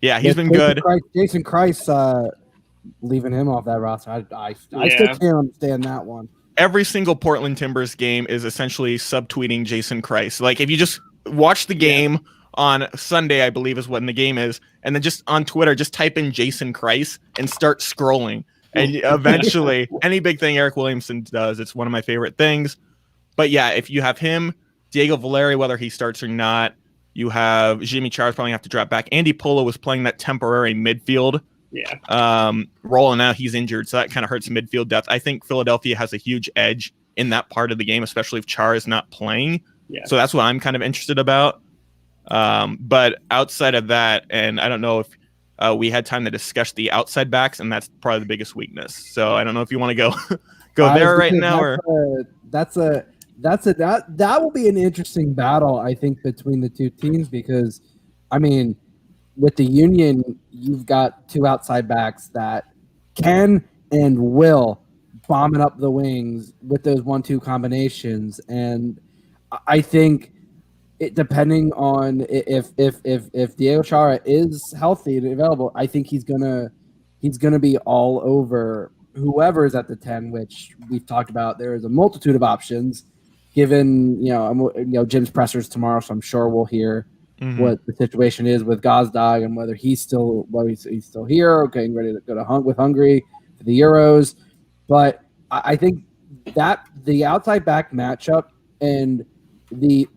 Yeah, he's been good.
Jason Christ leaving him off that roster. I still can't understand that one.
Every single Portland Timbers game is essentially subtweeting Jason Christ. Like, if you just watch the game on Sunday, I believe is when the game is, and then just on Twitter, just type in Jason Christ and start scrolling. And eventually, any big thing Eric Williamson does, it's one of my favorite things. But yeah, if you have him, Diego Valeri, whether he starts or not, you have Jimmy Charles probably have to drop back. Andy Polo was playing that temporary midfield role, and now he's injured, so that kind of hurts midfield depth. I think Philadelphia has a huge edge in that part of the game, especially if Char is not playing. Yeah. So that's what I'm kind of interested about. But outside of that, and I don't know if we had time to discuss the outside backs, and that's probably the biggest weakness. So I don't know if you want to go there right now, or
that will be an interesting battle, I think, between the 2 teams, because I mean, with the Union, you've got 2 outside backs that can and will bomb it up the wings with those 1-2 combinations, and I think it, depending on if Diego Chara is healthy and available, I think he's gonna be all over whoever's at the 10, which we've talked about. There is a multitude of options. Given Jim's pressers tomorrow, so I'm sure we'll hear what the situation is with Gazdag and whether he's still here, getting ready to go to with Hungary for the Euros. But I think that the outside back matchup and the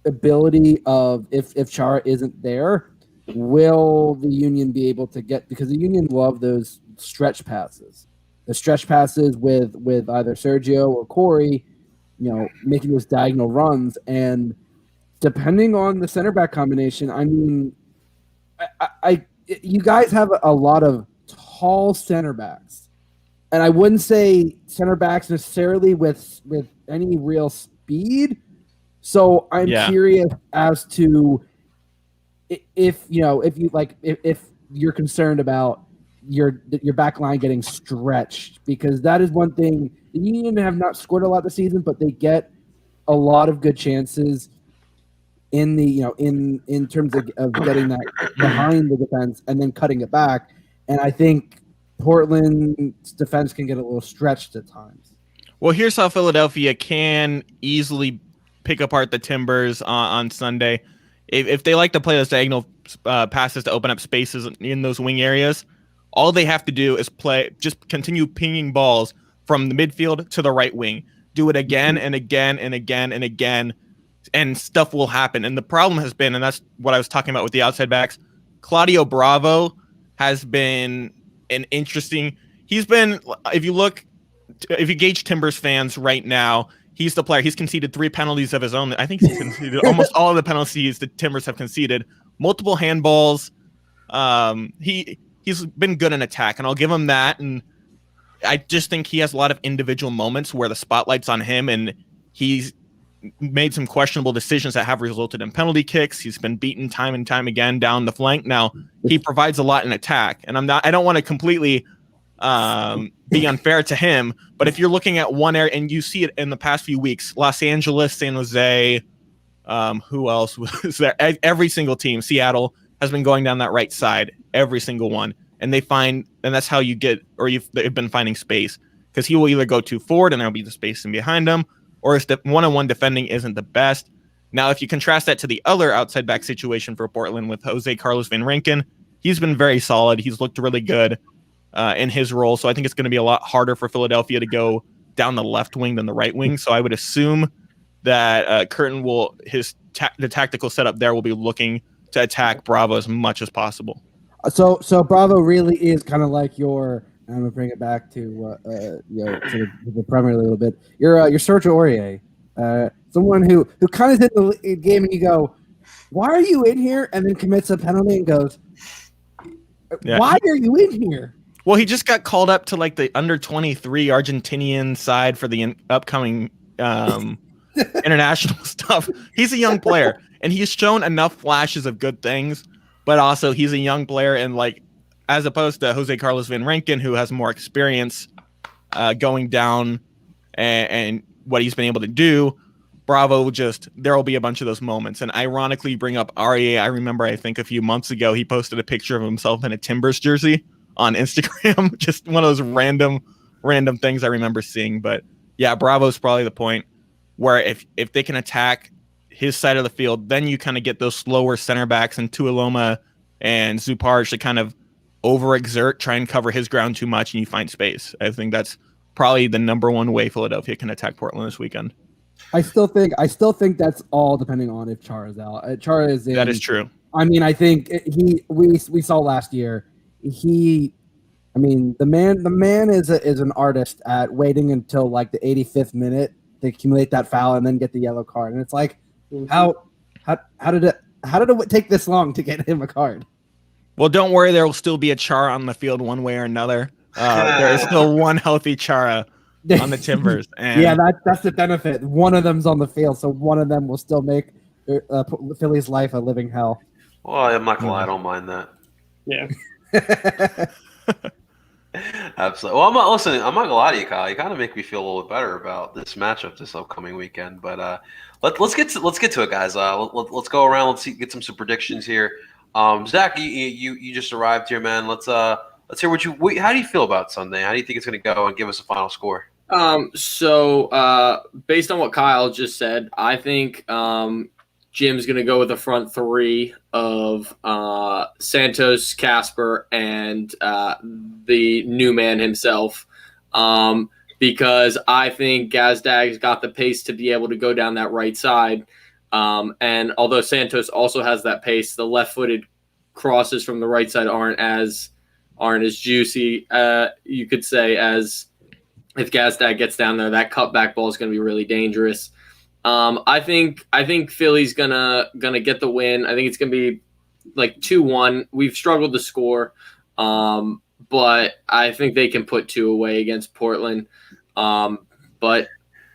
ability of if Chara isn't there, will the Union be able to get, because the Union love those stretch passes. The stretch passes with either Sergio or Corey, making those diagonal runs. And depending on the center back combination, I mean, you guys have a lot of tall center backs. And I wouldn't say center backs necessarily with any real speed. So I'm curious as to if you're concerned about your back line getting stretched, because that is one thing. The Union have not scored a lot this season, but they get a lot of good chances in the in terms of getting that behind the defense and then cutting it back. And I think Portland's defense can get a little stretched at times.
Well, here's how Philadelphia can easily pick apart the Timbers on Sunday. If they like to play those diagonal passes to open up spaces in those wing areas, all they have to do is just continue pinging balls from the midfield to the right wing. Do it again and again and again and again, and stuff will happen. And the problem has been, and that's what I was talking about with the outside backs, Claudio Bravo has been an interesting. He's been, if you gauge Timbers fans right now, he's the player. He's conceded 3 penalties of his own. I think he's conceded almost all of the penalties the Timbers have conceded. Multiple handballs. He's been good in attack, and I'll give him that. And I just think he has a lot of individual moments where the spotlight's on him, and he's made some questionable decisions that have resulted in penalty kicks. He's been beaten time and time again down the flank. Now he provides a lot in attack, and I don't want to completely be unfair to him, but if you're looking at one area, and you see it in the past few weeks, Los Angeles, San Jose, who else was there? Every single team, Seattle, has been going down that right side, every single one, and that's how you get, or they've been finding space, because he will either go too forward and there'll be the space in behind him, or if the one-on-one defending isn't the best. Now, if you contrast that to the other outside back situation for Portland with Jose Carlos Van Rinken, he's been very solid. He's looked really good in his role. So I think it's going to be a lot harder for Philadelphia to go down the left wing than the right wing. So I would assume that Curtin the tactical setup there will be looking to attack Bravo as much as possible. So
Bravo really is kind of like your. I'm gonna bring it back to to the Premier League a little bit. Your Sergio Aurier, someone who kind of hit the game and you go, why are you in here? And then commits a penalty and goes, why are you in here?
Well, he just got called up to like the under 23 Argentinian side for the upcoming international stuff. He's a young player, and he's shown enough flashes of good things, but also he's a young player, and like, as opposed to Jose Carlos Van Rinken, who has more experience going down and what he's been able to do, Bravo there will be a bunch of those moments. And ironically, bring up Aurier. I remember, I think a few months ago, he posted a picture of himself in a Timbers jersey on Instagram. Just one of those random things I remember seeing. But yeah, Bravo's probably the point where if they can attack his side of the field, then you kind of get those slower center backs and Tuiloma and Zuparge to kind of overexert, try and cover his ground too much, and you find space. I think that's probably the number one way Philadelphia can attack Portland this weekend.
I still think that's all depending on if Chara's out. Chara is in.
That is true.
I mean, I think we saw last year. The man is an artist at waiting until like the 85th minute to accumulate that foul and then get the yellow card. And it's like, how did it take this long to get him a card?
Well, don't worry. There will still be a Chara on the field one way or another. There is still one healthy Chara on the Timbers. And
yeah, that's the benefit. One of them's on the field, so one of them will still make Philly's life a living hell.
Well, I'm not gonna lie, I don't mind that.
Yeah.
Absolutely. Well, I'm not gonna lie to you, Kyle. You kind of make me feel a little bit better about this matchup this upcoming weekend. But let's get to it, guys. Let's go around. Let's get some predictions here. Zach, you just arrived here, man. Let's hear how do you feel about Sunday? How do you think it's going to go? And give us a final score.
So based on what Kyle just said, I think Jim's going to go with the front three of Santos, Casper, and the new man himself. Because I think Gazdag's got the pace to be able to go down that right side. And although Santos also has that pace, the left-footed crosses from the right side aren't as juicy, you could say, as if Gazdag gets down there. That cutback ball is going to be really dangerous. I think Philly's gonna get the win. I think it's gonna be like 2-1. We've struggled to score, but I think they can put 2 away against Portland. But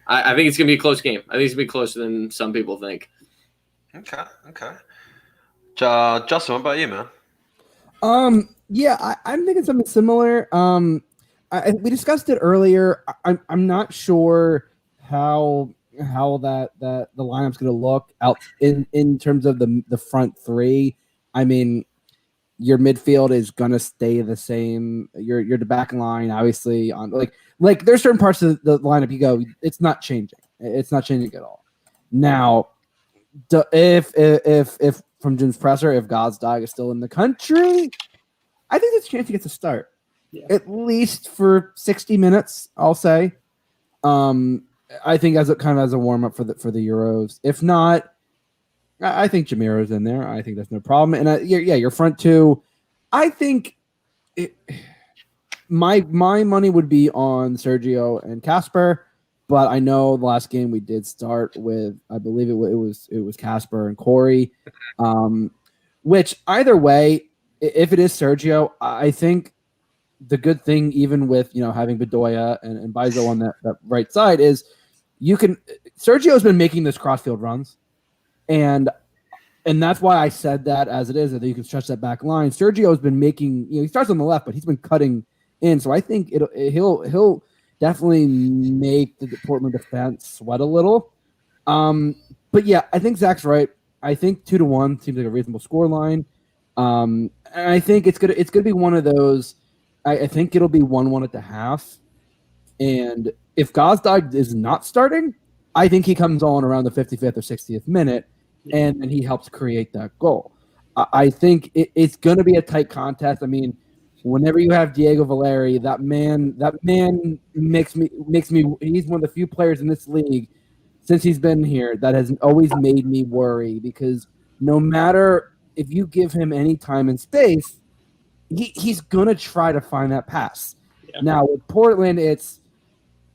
I think it's gonna be a close game. I think it's gonna be closer than some people think.
Okay. Justin, what about you, man?
Yeah, I'm thinking something similar. We discussed it earlier. I'm not sure how that the lineup's going to look out in terms of the front three. I mean, your midfield is going to stay the same. Your back line, obviously, on like there's certain parts of the lineup you go, it's not changing. It's not changing at all. Now, if from Jim's presser, if Gazdag is still in the country, I think there's a chance he gets a start.
Yeah.
At least for 60 minutes, I'll say. I think as a warm up for the Euros. If not, I think Jamiro's in there. I think that's no problem. And your front two. I think my money would be on Sergio and Casper, but I know the last game we did start with, I believe it was Casper and Corey, which either way, if it is Sergio, I think the good thing, even with having Bedoya and Bizo on that right side, is Sergio's been making this crossfield runs, and that's why I said that as it is, that you can stretch that back line. Sergio's been making, he starts on the left, but he's been cutting in, so I think he'll definitely make the Portland defense sweat a little. But yeah, I think Zach's right. I think 2-1 seems like a reasonable score line. And I think it's gonna be one of those. I think it'll be 1-1 at the half. And if Gazdag is not starting, I think he comes on around the 55th or 60th minute, and then he helps create that goal. I think it's going to be a tight contest. I mean, whenever you have Diego Valeri, that man makes me. He's one of the few players in this league since he's been here that has always made me worry, because no matter if you give him any time and space, he's going to try to find that pass. Yeah. Now, with Portland, it's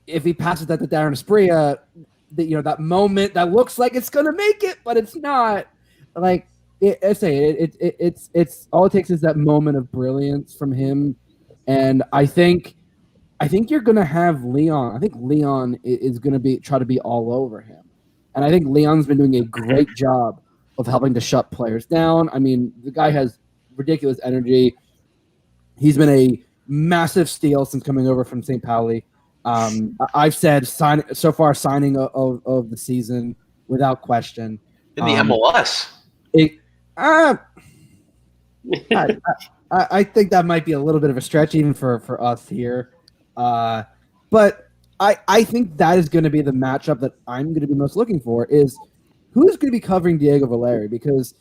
if he passes that to Darren Asprilla, that moment that looks like it's going to make it, but it's not. Like, it's all it takes is that moment of brilliance from him. And I think you're going to have Leon. I think Leon is going to try to be all over him. And I think Leon's been doing a great job of helping to shut players down. I mean, the guy has ridiculous energy. He's been a massive steal since coming over from St. Pauli. I've said signing of the season without question.
In the MLS.
I think that might be a little bit of a stretch even for us here. But I think that is going to be the matchup that I'm going to be most looking for, is who's going to be covering Diego Valeri, because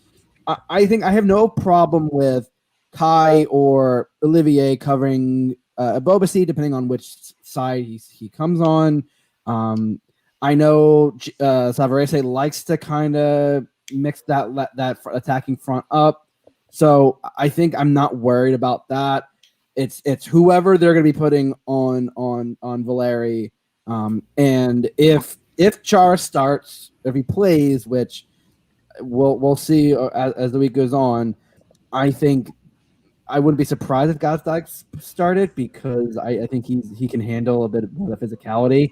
I think I have no problem with Kai or Olivier covering Bobasi, depending on which side he comes on. I know Savarese likes to kind of mix that attacking front up, so I think I'm not worried about that. It's whoever they're going to be putting on Valeri, and if Chara starts, if he plays, which we'll see as the week goes on, I think I wouldn't be surprised if Gazdag started, because I think he can handle a bit of the physicality.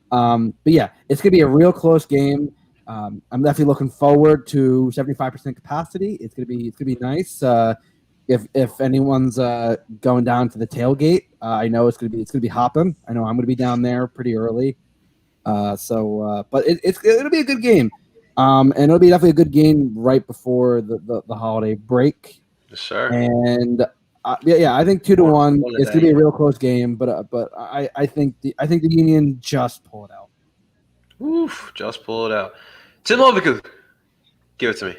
But yeah, it's gonna be a real close game. I'm definitely looking forward to 75% capacity. It's gonna be nice. If anyone's going down to the tailgate, I know it's gonna be hopping. I know I'm gonna be down there pretty early. But it'll be a good game. And it'll be definitely a good game right before the holiday break.
Yes, sir.
And I think 2-1. It's gonna be a real close game, but I think the Union just pull it out.
Oof, just pull it out. Tim Loviku, give it to me.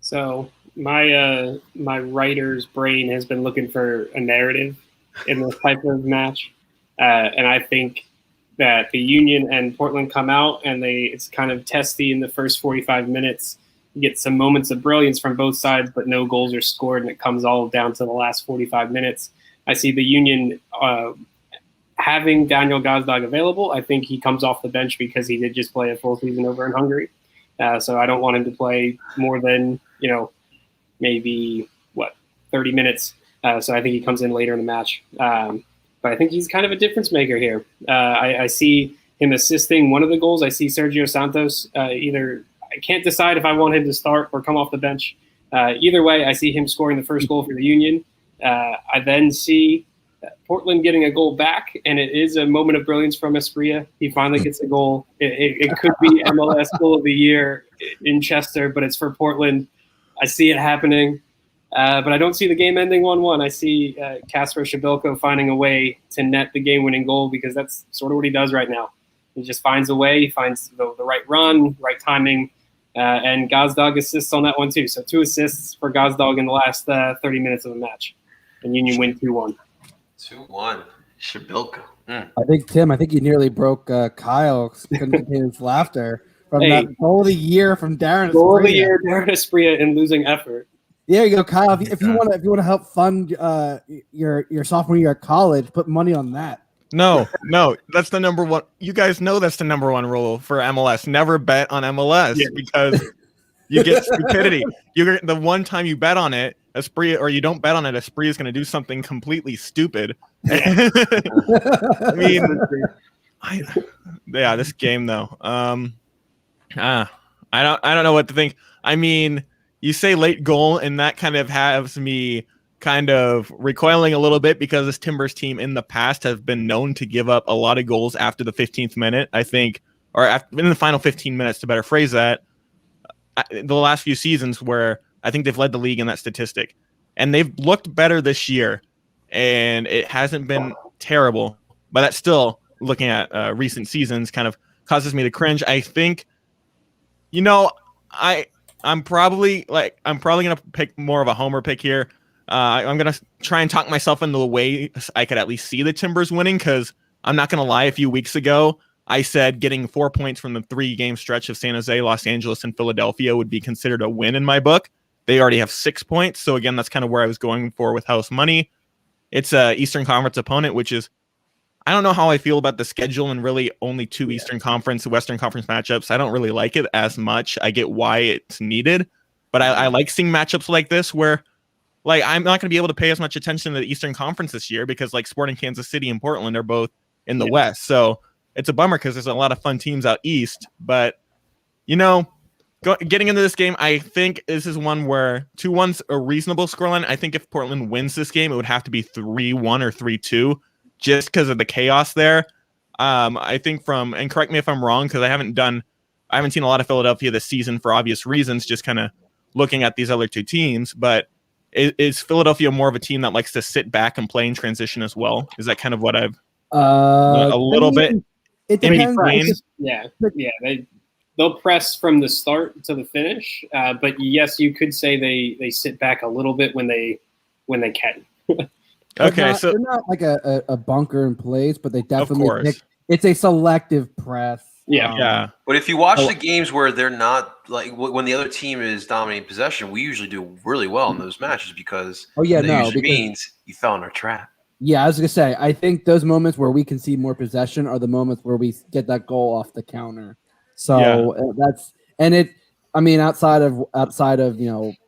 So my writer's brain has been looking for a narrative in this type of match, and I think that the Union and Portland come out and it's kind of testy in the first 45 minutes. You get some moments of brilliance from both sides, but no goals are scored, and it comes all down to the last 45 minutes. I see the Union having Daniel Gazdag available. I think he comes off the bench because he did just play a full season over in Hungary. So I don't want him to play more than, maybe 30 minutes. So I think he comes in later in the match. But I think he's kind of a difference maker here. I see him assisting one of the goals. I see Sergio Santos either. I can't decide if I want him to start or come off the bench. Either way, I see him scoring the first goal for the Union. I then see Portland getting a goal back, and it is a moment of brilliance from Asprilla. He finally gets a goal. It could be MLS goal of the year in Chester, but it's for Portland. I see it happening, but I don't see the game ending 1-1. I see Kasper Shabilko finding a way to net the game-winning goal, because that's sort of what he does right now. He just finds a way. He finds the right run, right timing, and Gazdag assists on that one too. So 2 assists for Gazdag in the last 30 minutes of the match, and Union win 2-1.
2-1. Shabilko.
I think you nearly broke Kyle. Couldn't contain his laughter from that goal of the year from Darren.
Goal of the year, Darren Asprilla in losing effort.
There you go, Kyle. If you want to help fund your sophomore year at college, put money on that.
No, that's the number one. You guys know that's the number one rule for MLS. Never bet on MLS because you get stupidity. The one time you bet on it, Asprilla, or you don't bet on it, Asprilla is going to do something completely stupid. I mean, this game though. I don't know what to think. I mean, you say late goal, and that kind of has me kind of recoiling a little bit, because this Timbers team in the past have been known to give up a lot of goals after the 15th minute, I think, or in the final 15 minutes, to better phrase that. The last few seasons where I think they've led the league in that statistic, and they've looked better this year, and it hasn't been terrible, but that's still, looking at recent seasons, kind of causes me to cringe. I think, I'm probably going to pick more of a homer pick here. I'm going to try and talk myself into the way I could at least see the Timbers winning, because I'm not going to lie, a few weeks ago, I said getting 4 points from the 3-game stretch of San Jose, Los Angeles, and Philadelphia would be considered a win in my book. They already have 6 points. So again, that's kind of where I was going for with house money. It's a Eastern Conference opponent, which is, I don't know how I feel about the schedule, and really only 2 Eastern Conference, Western Conference matchups. I don't really like it as much. I get why it's needed, but I like seeing matchups like this where, like, I'm not going to be able to pay as much attention to the Eastern Conference this year, because like Sporting Kansas City and Portland are both in the West. So it's a bummer, because there's a lot of fun teams out East. But, getting into this game, I think this is one where 2-1's a reasonable scoreline. I think if Portland wins this game, it would have to be 3-1 or 3-2, just because of the chaos there. I think and correct me if I'm wrong, because I haven't seen a lot of Philadelphia this season for obvious reasons, just kind of looking at these other 2 teams. But is Philadelphia more of a team that likes to sit back and play in transition as well? Is that kind of what I've a little bit
it
in
depends.
between?
They'll press from the start to the finish. But yes, you could say they sit back a little bit when they can.
Okay, so
they're not like a bunker in place, but they definitely it's a selective press.
Yeah.
But if you watch the games where they're not, like, when the other team is dominating possession, we usually do really well in those matches, because means you fell in our trap.
Yeah, I was gonna say, I think those moments where we can see more possession are the moments where we get that goal off the counter. So that's, and it. I mean, outside of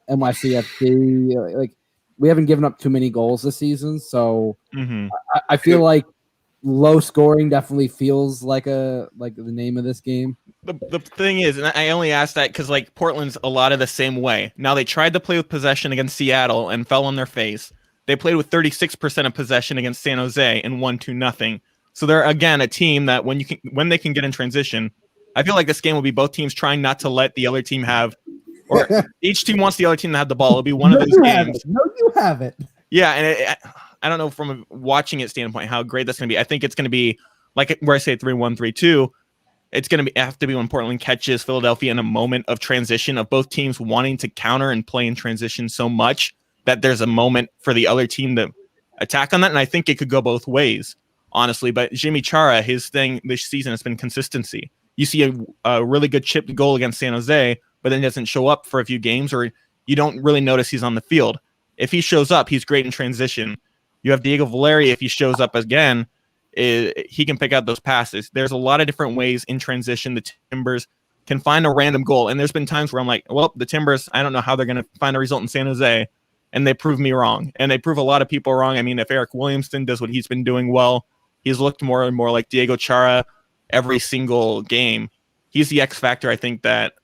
NYCFC, like, we haven't given up too many goals this season. So I feel like low scoring definitely feels like the name of this game.
The thing is, and I only asked that because, like, Portland's a lot of the same way. Now, they tried to play with possession against Seattle and fell on their face. They played with 36% of possession against San Jose and won 2-0. So they're, again, a team that when they can get in transition, I feel like this game will be both teams trying not to let the other team have, or each team wants the other team to have the ball. It'll be one of those games.
No, you have it.
Yeah, and I don't know from a watching it standpoint how great that's going to be. I think it's going to be like where I say 3-1, 3-2. It's going to have to be when Portland catches Philadelphia in a moment of transition, of both teams wanting to counter and play in transition so much that there's a moment for the other team to attack on that. And I think it could go both ways, honestly. But Jimmy Chara, his thing this season has been consistency. You see a really good chipped goal against San Jose but then doesn't show up for a few games, or you don't really notice he's on the field. If he shows up, he's great in transition. You have Diego Valeri. If he shows up again, he can pick out those passes. There's a lot of different ways in transition the Timbers can find a random goal. And there's been times where I'm like, well, the Timbers, I don't know how they're going to find a result in San Jose. And they prove me wrong. And they prove a lot of people wrong. I mean, if Eric Williamson does what he's been doing well, he's looked more and more like Diego Chara every single game. He's the X factor, I think, that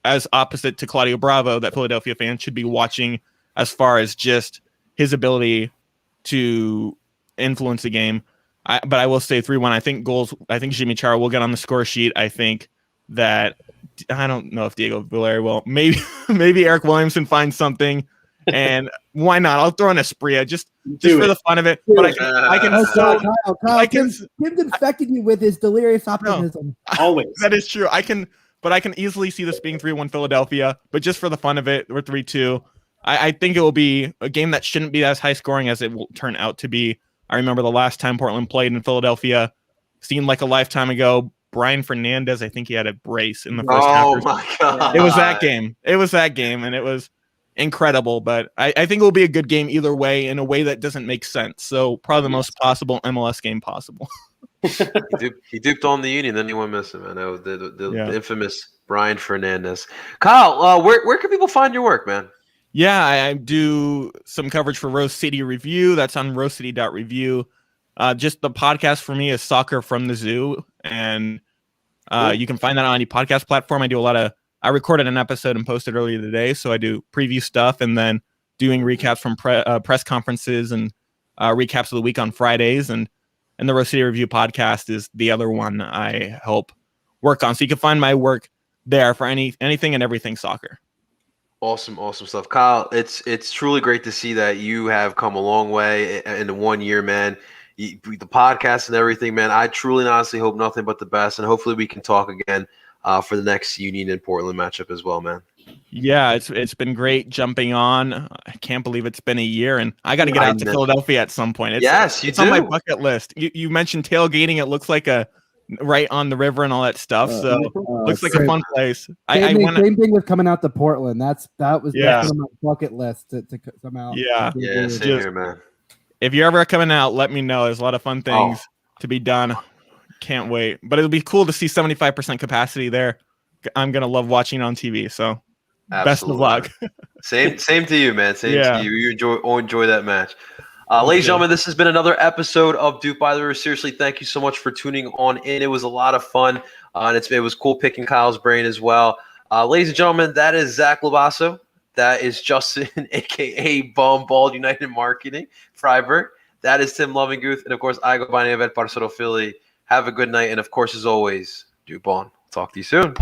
as opposite to Claudio Bravo, that Philadelphia fans should be watching as far as just his ability to influence the game. But I will say 3-1. I think Jimmy Chara will get on the score sheet. I think that I don't know if Diego Valeri will. Maybe Eric Williamson finds something, and why not? I'll throw in Espria just for the fun of it. But I can.
Kyle, Tim's infected you with his delirious optimism.
No, always.
That is true. I can easily see this being 3-1 Philadelphia, but just for the fun of it, we're 3-2. I think it will be a game that shouldn't be as high scoring as it will turn out to be. I remember the last time Portland played in Philadelphia, seemed like a lifetime ago. Brian Fernandez, I think he had a brace in the first half.
Oh my God.
It was that game. And it was incredible. But I think it will be a good game either way, in a way that doesn't make sense. So probably the most possible MLS game possible.
He duped on the Union, then he went missing, man. That was the infamous Brian Fernandez. Kyle, where can people find your work, man?
Yeah, I do some coverage for Rose City Review. That's on rosecity.review. Just the podcast for me is Soccer from the Zoo, and you can find that on any podcast platform. I recorded an episode and posted earlier today, so I do preview stuff and then doing recaps from press conferences and recaps of the week on Fridays, and the Rose City Review podcast is the other one I help work on. So you can find my work there for anything and everything soccer.
Awesome stuff, Kyle. It's truly great to see that you have come a long way in the 1 year, man. The podcast and everything, man. I truly and honestly hope nothing but the best, and hopefully we can talk again for the next Union and Portland matchup as well, man.
Yeah, it's been great jumping on. I can't believe it's been a year, and I got to get out to Philadelphia at some point. It's on my bucket list. You mentioned tailgating. It looks like right on the river and all that stuff. So looks like a fun place.
Same thing with coming out to Portland. That was on my bucket list to come out.
Yeah, same here, man.
If you're ever coming out, let me know. There's a lot of fun things to be done. Can't wait. But it'll be cool to see 75% capacity there. I'm gonna love watching it on TV. So best of luck.
Same to you, man. Same to you. You enjoy that match. Ladies and gentlemen, this has been another episode of DOOP By The River. Seriously, thank you so much for tuning on in. It was a lot of fun, and it was cool picking Kyle's brain as well. Ladies and gentlemen, that is Zach Labasso. That is Justin, a.k.a. Bald United Marketing, Freiburg. That is Tim Lovinguth. And, of course, I go by the name of Ed Parcero Philly. Have a good night. And, of course, as always, DOOP on. Talk to you soon.